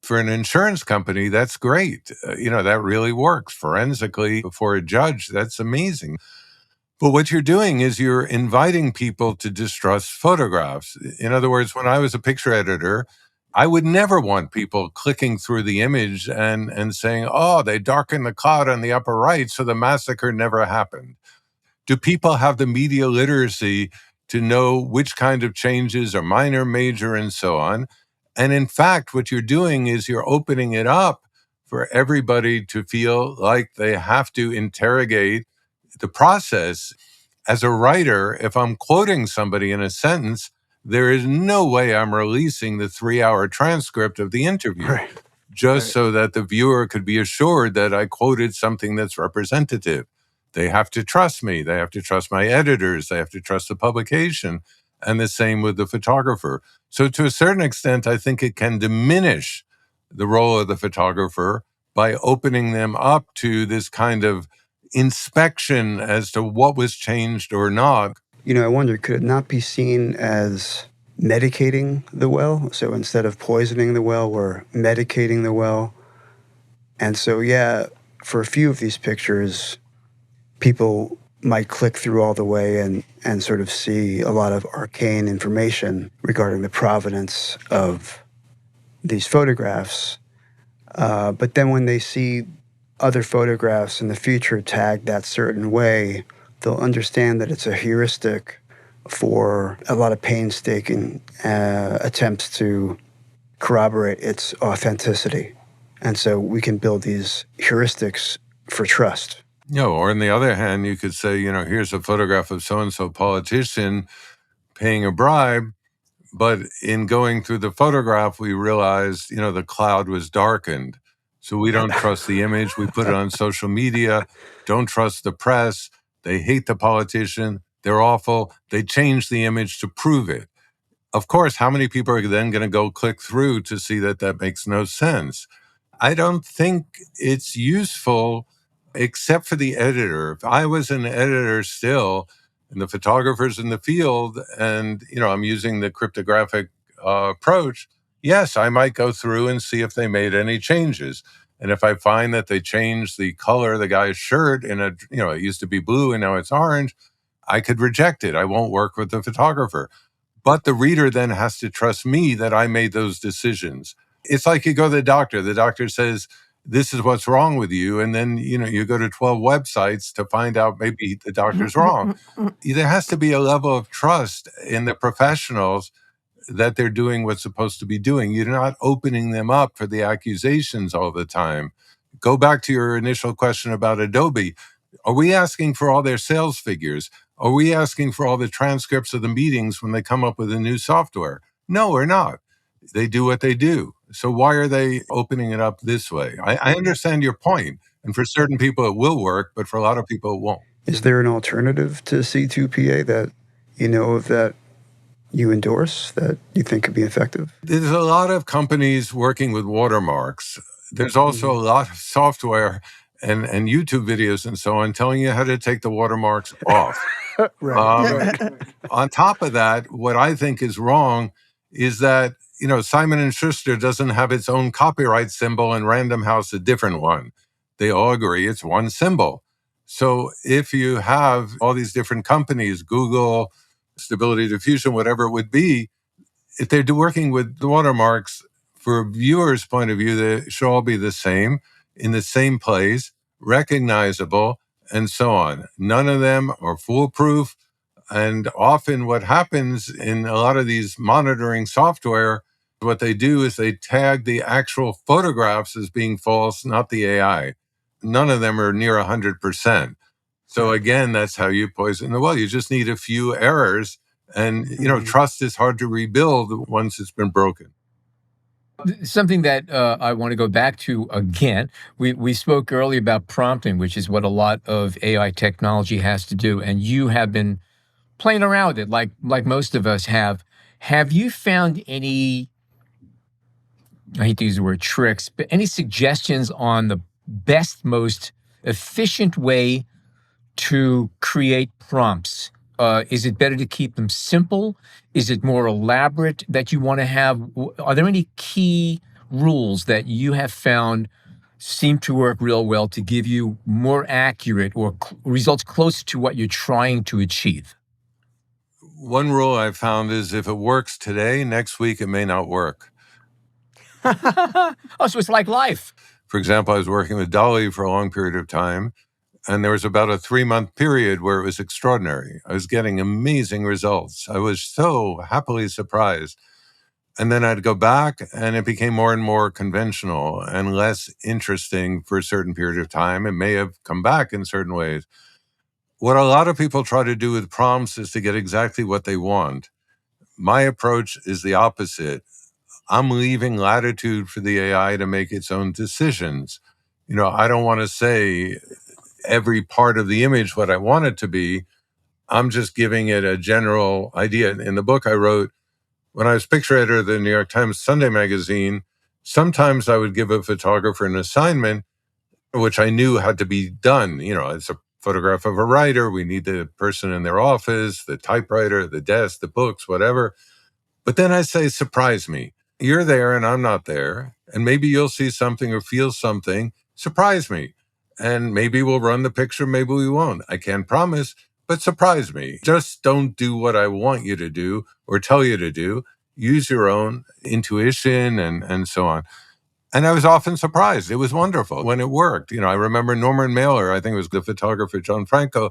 For an insurance company, that's great. That really works forensically before a judge. That's amazing. But what you're doing is you're inviting people to distrust photographs. In other words, when I was a picture editor, I would never want people clicking through the image and saying, oh, they darkened the cloud on the upper right, so the massacre never happened. Do people have the media literacy to know which kind of changes are minor, major, and so on? And in fact, what you're doing is you're opening it up for everybody to feel like they have to interrogate the process. As a writer, if I'm quoting somebody in a sentence, there is no way I'm releasing the 3-hour transcript of the interview. Right. just so that the viewer could be assured that I quoted something that's representative. They have to trust me. They have to trust my editors. They have to trust the publication. And the same with the photographer. So to a certain extent, I think it can diminish the role of the photographer by opening them up to this kind of inspection as to what was changed or not. I wonder, could it not be seen as medicating the well? So instead of poisoning the well, we're medicating the well. And so, yeah, for a few of these pictures, people might click through all the way and sort of see a lot of arcane information regarding the provenance of these photographs. But then when they see other photographs in the future tagged that certain way, they'll understand that it's a heuristic for a lot of painstaking attempts to corroborate its authenticity. And so we can build these heuristics for trust. Or on the other hand, you could say, here's a photograph of so-and-so politician paying a bribe. But in going through the photograph, we realized, the cloud was darkened. So we don't trust the image. We put it on social media. Don't trust the press. They hate the politician. They're awful. They change the image to prove it. Of course, how many people are then going to go click through to see that that makes no sense? I don't think it's useful, except for the editor. If I was an editor still, and the photographers in the field, and I'm using the cryptographic approach, yes, I might go through and see if they made any changes. And if I find that they changed the color of the guy's shirt in it used to be blue and now it's orange, I could reject it. I won't work with the photographer. But the reader then has to trust me that I made those decisions. It's like you go to the doctor. The doctor says, this is what's wrong with you. And then, you go to 12 websites to find out maybe the doctor's wrong. There has to be a level of trust in the professionals that they're doing what's supposed to be doing. You're not opening them up for the accusations all the time. Go back to your initial question about Adobe. Are we asking for all their sales figures? Are we asking for all the transcripts of the meetings when they come up with a new software? No, we're not. They do what they do. So why are they opening it up this way? I understand your point. And for certain people, it will work, but for a lot of people, it won't. Is there an alternative to C2PA that that you endorse, that you think could be effective? There's a lot of companies working with watermarks. There's also a lot of software and YouTube videos and so on telling you how to take the watermarks off. Right. On top of that, what I think is wrong is that, Simon & Schuster doesn't have its own copyright symbol and Random House a different one. They all agree it's one symbol. So if you have all these different companies, Google, Stability Diffusion, whatever it would be, if they're working with the watermarks, for a viewer's point of view, they should all be the same, in the same place, recognizable, and so on. None of them are foolproof. And often what happens in a lot of these monitoring software, what they do is they tag the actual photographs as being false, not the AI. None of them are near 100%. So again, that's how you poison the well. You just need a few errors. And, trust is hard to rebuild once it's been broken. Something that I want to go back to again, we spoke earlier about prompting, which is what a lot of AI technology has to do. And you have been playing around with it like most of us have. Have you found any, I hate to use the word tricks, but any suggestions on the best, most efficient way to create prompts? Is it better to keep them simple? Is it more elaborate that you want to have? Are there any key rules that you have found seem to work real well to give you more accurate or results closer to what you're trying to achieve? One rule I've found is if it works today, next week it may not work. Oh, so it's like life. For example, I was working with DALL-E for a long period of time, and there was about a 3-month period where it was extraordinary. I was getting amazing results. I was so happily surprised. And then I'd go back, and it became more and more conventional and less interesting for a certain period of time. It may have come back in certain ways. What a lot of people try to do with prompts is to get exactly what they want. My approach is the opposite. I'm leaving latitude for the AI to make its own decisions. I don't want to say every part of the image what I want it to be. I'm just giving it a general idea. In the book I wrote, when I was picture editor of the New York Times Sunday magazine, sometimes I would give a photographer an assignment, which I knew had to be done. It's a photograph of a writer. We need the person in their office, the typewriter, the desk, the books, whatever. But then I say, surprise me. You're there and I'm not there. And maybe you'll see something or feel something. Surprise me. And maybe we'll run the picture, maybe we won't. I can't promise, but surprise me. Just don't do what I want you to do or tell you to do. Use your own intuition and so on. And I was often surprised. It was wonderful when it worked. I remember Norman Mailer, I think it was the photographer John Franco,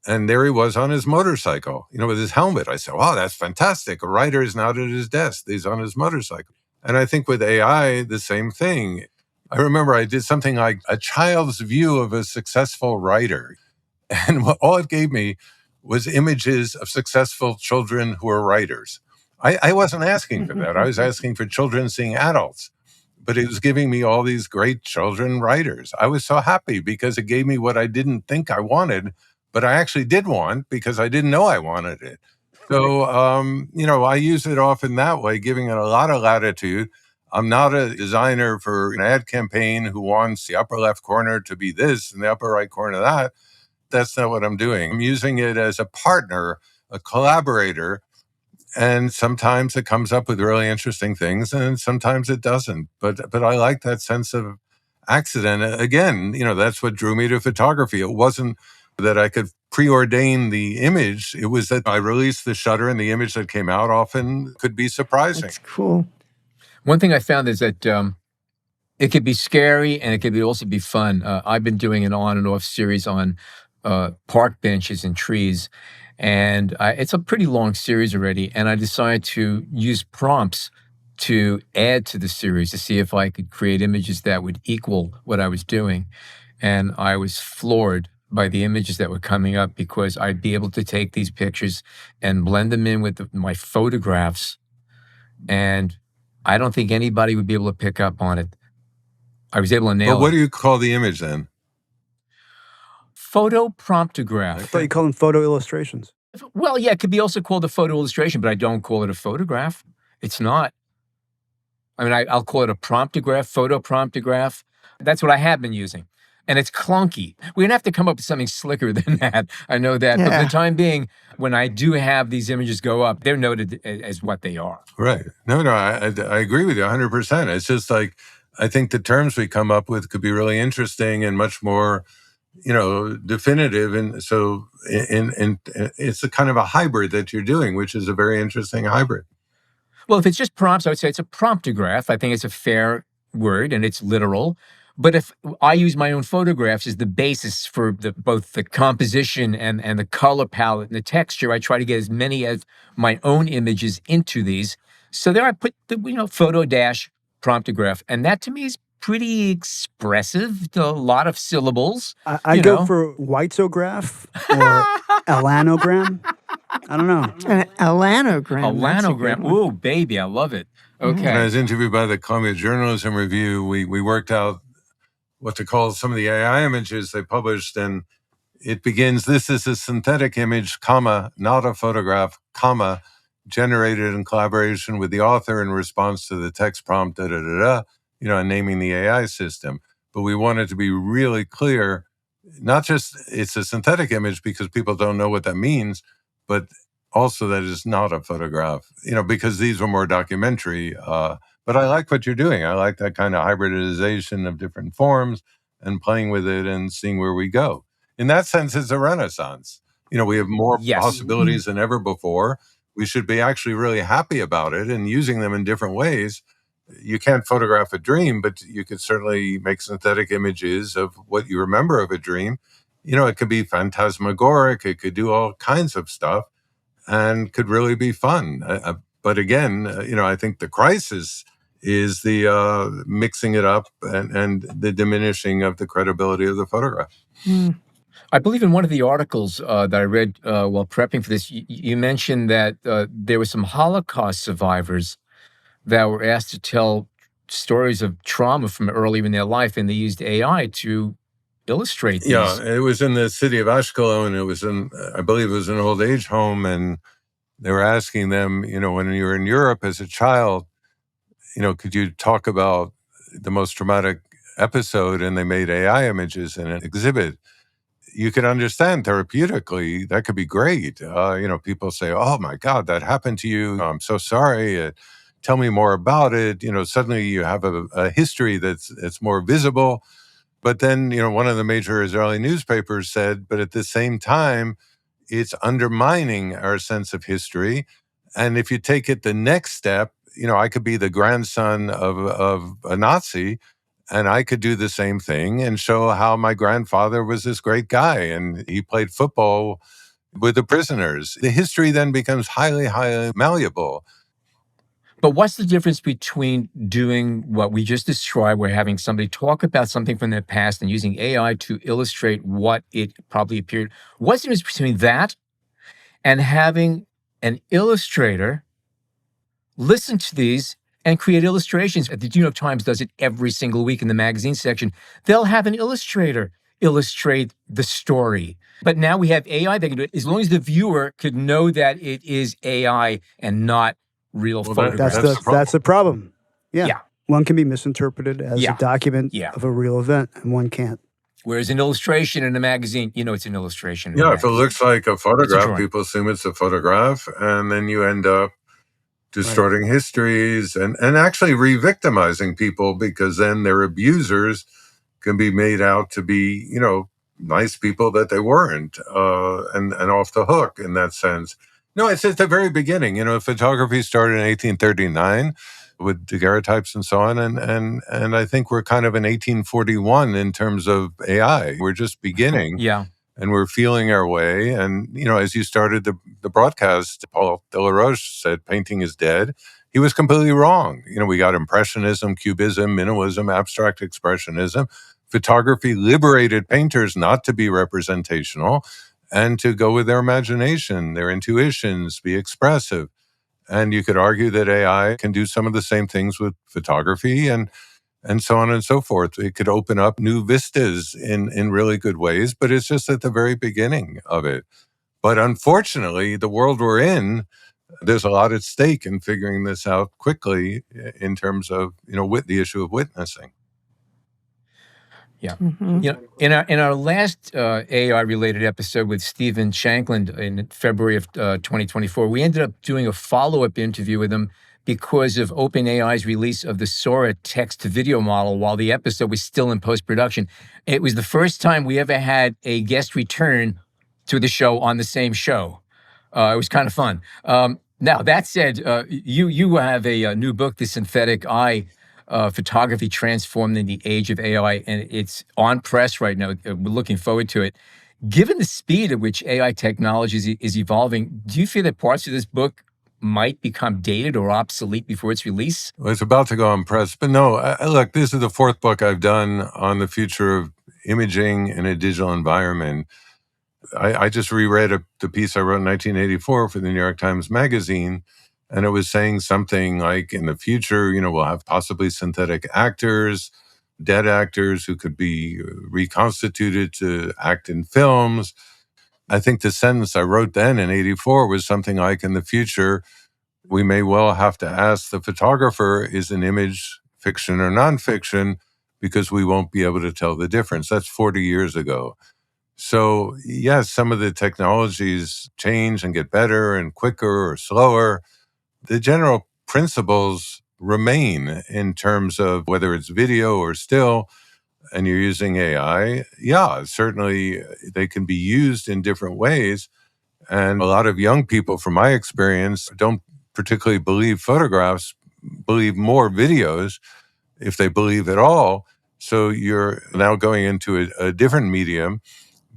and there he was on his motorcycle, with his helmet. I said, wow, that's fantastic. A writer is not at his desk. He's on his motorcycle. And I think with AI, the same thing. I remember I did something like a child's view of a successful writer. And all it gave me was images of successful children who are writers. I wasn't asking for that. I was asking for children seeing adults. But it was giving me all these great children writers. I was so happy because it gave me what I didn't think I wanted, but I actually did want because I didn't know I wanted it. So, I use it often that way, giving it a lot of latitude. I'm not a designer for an ad campaign who wants the upper left corner to be this and the upper right corner that. That's not what I'm doing. I'm using it as a partner, a collaborator. And sometimes it comes up with really interesting things and sometimes it doesn't. But I like that sense of accident. Again, that's what drew me to photography. It wasn't that I could preordain the image. It was that I released the shutter and the image that came out often could be surprising. That's cool. One thing I found is that it could be scary and it could also be fun. I've been doing an on and off series on park benches and trees. And it's a pretty long series already. And I decided to use prompts to add to the series to see if I could create images that would equal what I was doing. And I was floored by the images that were coming up because I'd be able to take these pictures and blend them in with my photographs. And I don't think anybody would be able to pick up on it. I was able to nail it. But what do you call the image then? Photo promptograph. I thought you called them photo illustrations. Well, yeah, it could be also called a photo illustration, but I don't call it a photograph. It's not. I mean, I'll call it a promptograph, photo promptograph. That's what I have been using. And it's clunky. We're going to have to come up with something slicker than that. I know that. Yeah. But for the time being, when I do have these images go up, they're noted as what they are. Right. No, I agree with you 100%. It's just like, I think the terms we come up with could be really interesting and much more, definitive. And so it's a kind of a hybrid that you're doing, which is a very interesting hybrid. Well, if it's just prompts, I would say it's a promptograph. I think it's a fair word and it's literal. But if I use my own photographs as the basis for both the composition and the color palette and the texture, I try to get as many of my own images into these. So there I put the photo dash promptograph. And that to me is pretty expressive, a lot of syllables. I go for whitesograph or elanogram. I don't know. An elanogram. Elanogram. Ooh, baby, I love it. Okay. When I was interviewed by the Columbia Journalism Review, we worked out what to call some of the AI images they published, and it begins, this is a synthetic image, comma, not a photograph, comma, generated in collaboration with the author in response to the text prompt, and naming the AI system. But we wanted to be really clear, not just it's a synthetic image because people don't know what that means, but also that it's not a photograph, because these were more documentary. But I like what you're doing. I like that kind of hybridization of different forms and playing with it and seeing where we go. In that sense, it's a renaissance. We have more possibilities than ever before. We should be actually really happy about it and using them in different ways. You can't photograph a dream, but you could certainly make synthetic images of what you remember of a dream. It could be phantasmagoric. It could do all kinds of stuff and could really be fun. But again, I think the crisis is the mixing it up and the diminishing of the credibility of the photograph. Mm. I believe in one of the articles that I read while prepping for this, you mentioned that there were some Holocaust survivors that were asked to tell stories of trauma from earlier in their life, and they used AI to illustrate Yeah, these. it was in the city of Ashkelon. It was I believe it was an old age home, and they were asking them, when you were in Europe as a child, could you talk about the most traumatic episode? And they made AI images in an exhibit. You could understand therapeutically that could be great. People say, "Oh my God, that happened to you. I'm so sorry. Tell me more about it." Suddenly you have a history that's more visible. But then, one of the major Israeli newspapers said, but at the same time, it's undermining our sense of history. And if you take it the next step, I could be the grandson of a Nazi, and I could do the same thing and show how my grandfather was this great guy and he played football with the prisoners. The history then becomes highly, highly malleable. But what's the difference between doing what we just described, where having somebody talk about something from their past and using AI to illustrate what it probably appeared? What's the difference between that and having an illustrator listen to these and create illustrations? The New York Times does it every single week in the magazine section. They'll have an illustrator illustrate the story. But now we have AI that can do it, as long as the viewer could know that it is AI and not real photographs. That's the problem. Yeah. Yeah. One can be misinterpreted as Yeah. a document Yeah. of a real event, and one can't. Whereas an illustration in a magazine, it's an illustration. In a Yeah, if it magazine. looks like a photograph, drawing. people assume it's a photograph, and then you end up distorting histories and actually re-victimizing people, because then their abusers can be made out to be, nice people that they weren't, and off the hook in that sense. No, it's at the very beginning. Photography started in 1839 with daguerreotypes and so on, and I think we're kind of in 1841 in terms of AI. We're just beginning. Yeah. And we're feeling our way. And, as you started the broadcast, Paul Delaroche said painting is dead. He was completely wrong. We got Impressionism, Cubism, Minimalism, Abstract Expressionism. Photography liberated painters not to be representational and to go with their imagination, their intuitions, be expressive. And you could argue that AI can do some of the same things with photography and so on and so forth. It could open up new vistas in really good ways, but it's just at the very beginning of it. But unfortunately, the world we're in, there's a lot at stake in figuring this out quickly in terms of, with the issue of witnessing. Yeah. In our last AI-related episode with Stephen Shanklin in February of 2024, we ended up doing a follow-up interview with him because of OpenAI's release of the Sora text-to-video model while the episode was still in post-production. It was the first time we ever had a guest return to the show on the same show. It was kind of fun. Now, that said, you have a new book, The Synthetic Eye, Photography Transformed in the Age of AI, and it's on press right now. We're looking forward to it. Given the speed at which AI technology is evolving, do you feel that parts of this book might become dated or obsolete before its release? Well, it's about to go on press, but no, look, this is the fourth book I've done on the future of imaging in a digital environment. I just reread the piece I wrote in 1984 for the New York Times Magazine, and it was saying something like, in the future, we'll have possibly synthetic actors, dead actors who could be reconstituted to act in films. I think the sentence I wrote then in 84 was something like, in the future, we may well have to ask the photographer, is an image fiction or nonfiction, because we won't be able to tell the difference. That's 40 years ago. So, yes, some of the technologies change and get better and quicker or slower. The general principles remain in terms of whether it's video or still, and you're using AI. Yeah, certainly they can be used in different ways. And a lot of young people, from my experience, don't particularly believe photographs, believe more videos, if they believe at all. So you're now going into a different medium.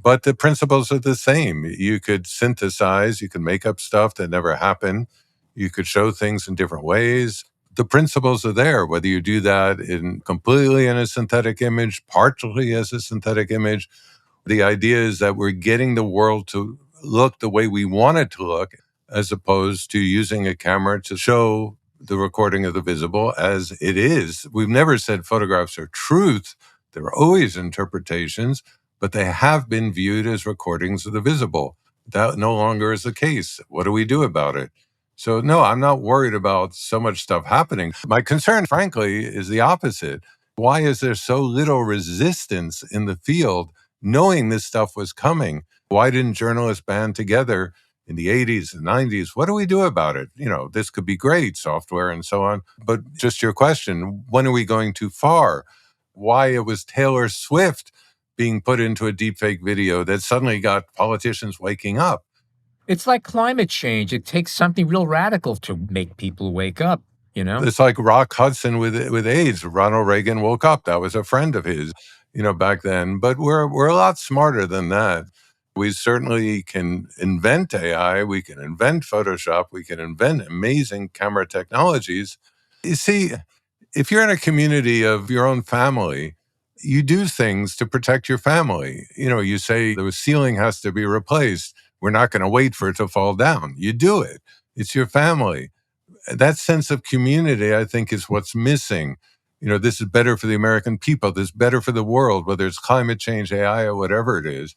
But the principles are the same. You could synthesize, you can make up stuff that never happened. You could show things in different ways. The principles are there, whether you do that completely in a synthetic image, partially as a synthetic image. The idea is that we're getting the world to look the way we want it to look, as opposed to using a camera to show the recording of the visible as it is. We've never said photographs are truth. They're always interpretations, but they have been viewed as recordings of the visible. That no longer is the case. What do we do about it? So, no, I'm not worried about so much stuff happening. My concern, frankly, is the opposite. Why is there so little resistance in the field knowing this stuff was coming? Why didn't journalists band together in the 80s and 90s? What do we do about it? This could be great, software and so on. But just your question, when are we going too far? Why it was Taylor Swift being put into a deepfake video that suddenly got politicians waking up. It's like climate change. It takes something real radical to make people wake up, It's like Rock Hudson with AIDS. Ronald Reagan woke up. That was a friend of his, back then. But we're a lot smarter than that. We certainly can invent AI. We can invent Photoshop. We can invent amazing camera technologies. You see, if you're in a community of your own family, you do things to protect your family. You say the ceiling has to be replaced. We're not going to wait for it to fall down. You do it. It's your family. That sense of community, I think, is what's missing. This is better for the American people. This is better for the world, whether it's climate change, AI, or whatever it is.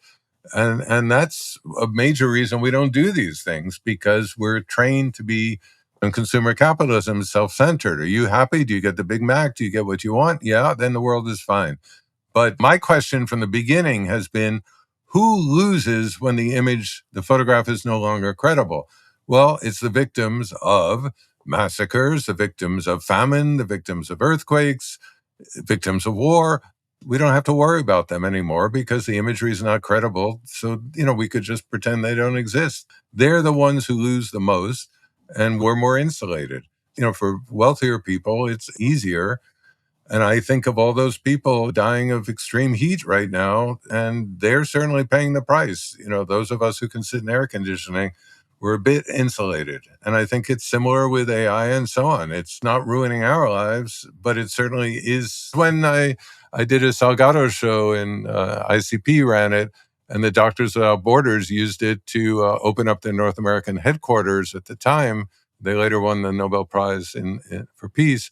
And that's a major reason we don't do these things, because we're trained to be, and consumer capitalism is self-centered. Are you happy? Do you get the Big Mac? Do you get what you want? Yeah, then the world is fine. But my question from the beginning has been, who loses when the photograph is no longer credible? Well, it's the victims of massacres, the victims of famine, the victims of earthquakes, victims of war. We don't have to worry about them anymore because the imagery is not credible. So, we could just pretend they don't exist. They're the ones who lose the most, and we're more insulated. For wealthier people, it's easier. And I think of all those people dying of extreme heat right now, and they're certainly paying the price. Those of us who can sit in air conditioning, we're a bit insulated. And I think it's similar with AI and so on. It's not ruining our lives, but it certainly is. When I did a Salgado show and ICP ran it, and the Doctors Without Borders used it to open up their North American headquarters at the time. They later won the Nobel Prize for Peace.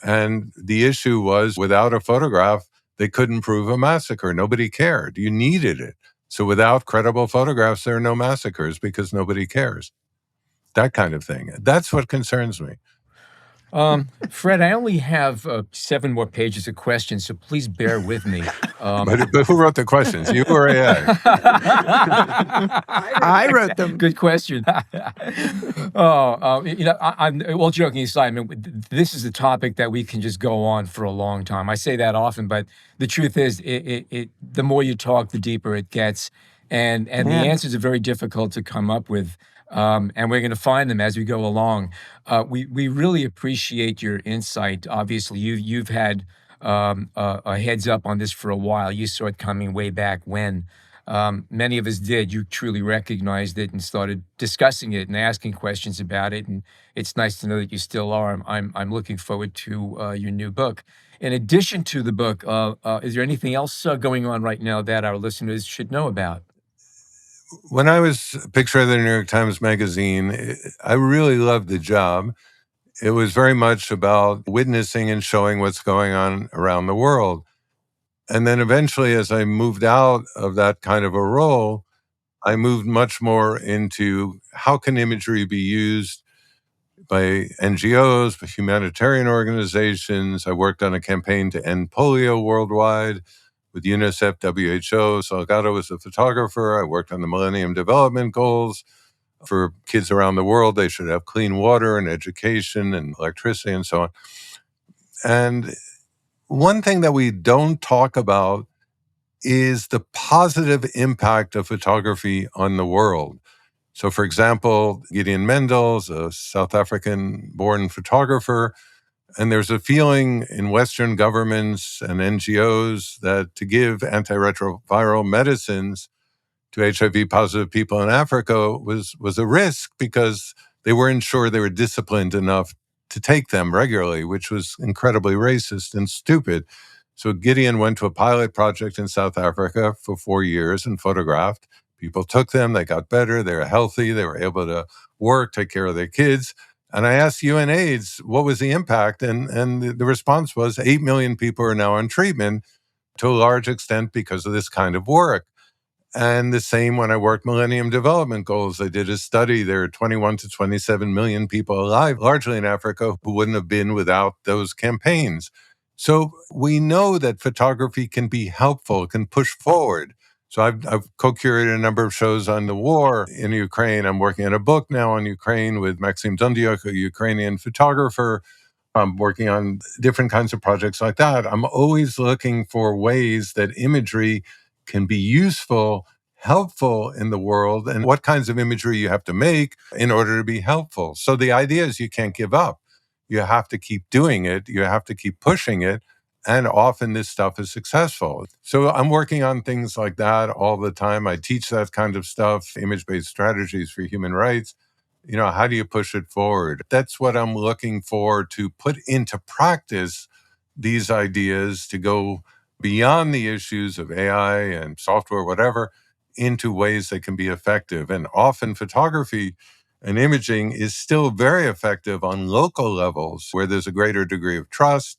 And the issue was, without a photograph, they couldn't prove a massacre. Nobody cared. You needed it. So without credible photographs, there are no massacres because nobody cares. That kind of thing. That's what concerns me. Fred, I only have 7 more pages of questions, so please bear with me. But who wrote the questions? You or AI? I wrote them. Good question. I'm all joking aside. This is a topic that we can just go on for a long time. I say that often, but the truth is, the more you talk, the deeper it gets, and the answers are very difficult to come up with. And we're going to find them as we go along. We really appreciate your insight. Obviously, you've had a heads up on this for a while. You saw it coming way back when. Many of us did. You truly recognized it and started discussing it and asking questions about it. And it's nice to know that you still are. I'm looking forward to your new book. In addition to the book, is there anything else going on right now that our listeners should know about? When I was a picture editor of the New York Times Magazine, I really loved the job. It was very much about witnessing and showing what's going on around the world. And then eventually, as I moved out of that kind of a role, I moved much more into how can imagery be used by NGOs, by humanitarian organizations. I worked on a campaign to end polio worldwide with UNICEF, WHO. Salgado was a photographer. I worked on the Millennium Development Goals. For kids around the world, they should have clean water and education and electricity and so on. And one thing that we don't talk about is the positive impact of photography on the world. So, for example, Gideon Mendel's a South African-born photographer, and there's a feeling in Western governments and NGOs that to give antiretroviral medicines to HIV-positive people in Africa was a risk because they weren't sure they were disciplined enough to take them regularly, which was incredibly racist and stupid. So Gideon went to a pilot project in South Africa for 4 years and photographed. People took them, they got better, they were healthy, they were able to work, take care of their kids. And I asked UNAIDS, what was the impact? And the response was 8 million people are now on treatment, to a large extent because of this kind of work. And the same when I worked Millennium Development Goals. I did a study. There are 21 to 27 million people alive, largely in Africa, who wouldn't have been without those campaigns. So we know that photography can be helpful, can push forward. So I've co-curated a number of shows on the war in Ukraine. I'm working on a book now on Ukraine with Maxim Dundiuk, a Ukrainian photographer. I'm working on different kinds of projects like that. I'm always looking for ways that imagery can be useful, helpful in the world, and what kinds of imagery you have to make in order to be helpful. So the idea is you can't give up. You have to keep doing it. You have to keep pushing it. And often this stuff is successful. So I'm working on things like that all the time. I teach that kind of stuff, image-based strategies for human rights. How do you push it forward? That's what I'm looking for, to put into practice these ideas, to go beyond the issues of AI and software, whatever, into ways that can be effective. And often photography and imaging is still very effective on local levels where there's a greater degree of trust.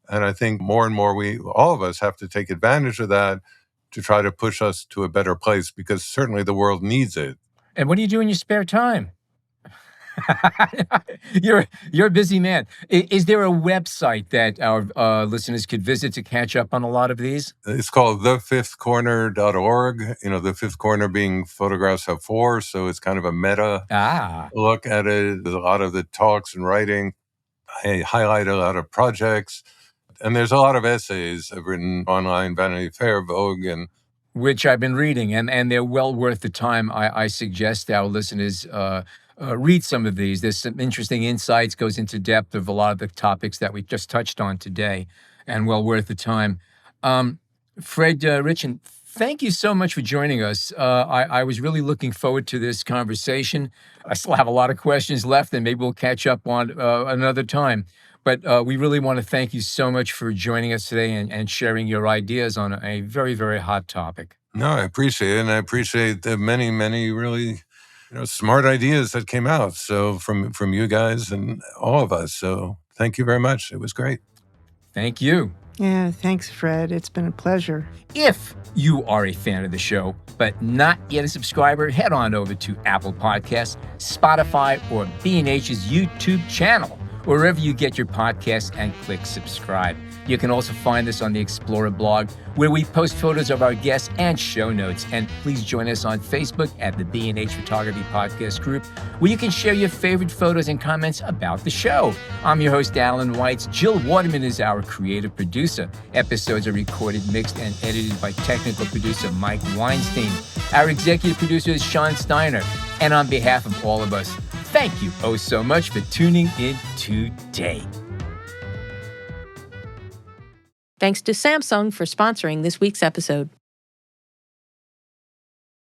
And I think more and more all of us have to take advantage of that to try to push us to a better place, because certainly the world needs it. And what do you do in your spare time? You're a busy man. Is there a website that our listeners could visit to catch up on a lot of these? It's called thefifthcorner.org. The fifth corner being photographs have four, so it's kind of a meta look at it. There's a lot of the talks and writing. I highlight a lot of projects, and there's a lot of essays I've written online, Vanity Fair, Vogue, and which I've been reading, and they're well worth the time. I suggest our listeners read some of these. There's some interesting insights, goes into depth of a lot of the topics that we just touched on today, and well worth the time. Fred Ritchin, thank you so much for joining us. I was really looking forward to this conversation. I still have a lot of questions left, and maybe we'll catch up on another time. But we really want to thank you so much for joining us today and sharing your ideas on a very, very hot topic. No, I appreciate it. And I appreciate the many, many really smart ideas that came out. So from you guys and all of us. So thank you very much. It was great. Thank you. Yeah, thanks, Fred. It's been a pleasure. If you are a fan of the show, but not yet a subscriber, head on over to Apple Podcasts, Spotify, or B&H's YouTube channel, wherever you get your podcasts, and click subscribe. You can also find us on the Explorer blog, where we post photos of our guests and show notes. And please join us on Facebook at the B&H Photography Podcast Group, where you can share your favorite photos and comments about the show. I'm your host, Alan Weitz. Jill Waterman is our creative producer. Episodes are recorded, mixed, and edited by technical producer Mike Weinstein. Our executive producer is Sean Steiner. And on behalf of all of us, thank you oh so much for tuning in today. Thanks to Samsung for sponsoring this week's episode.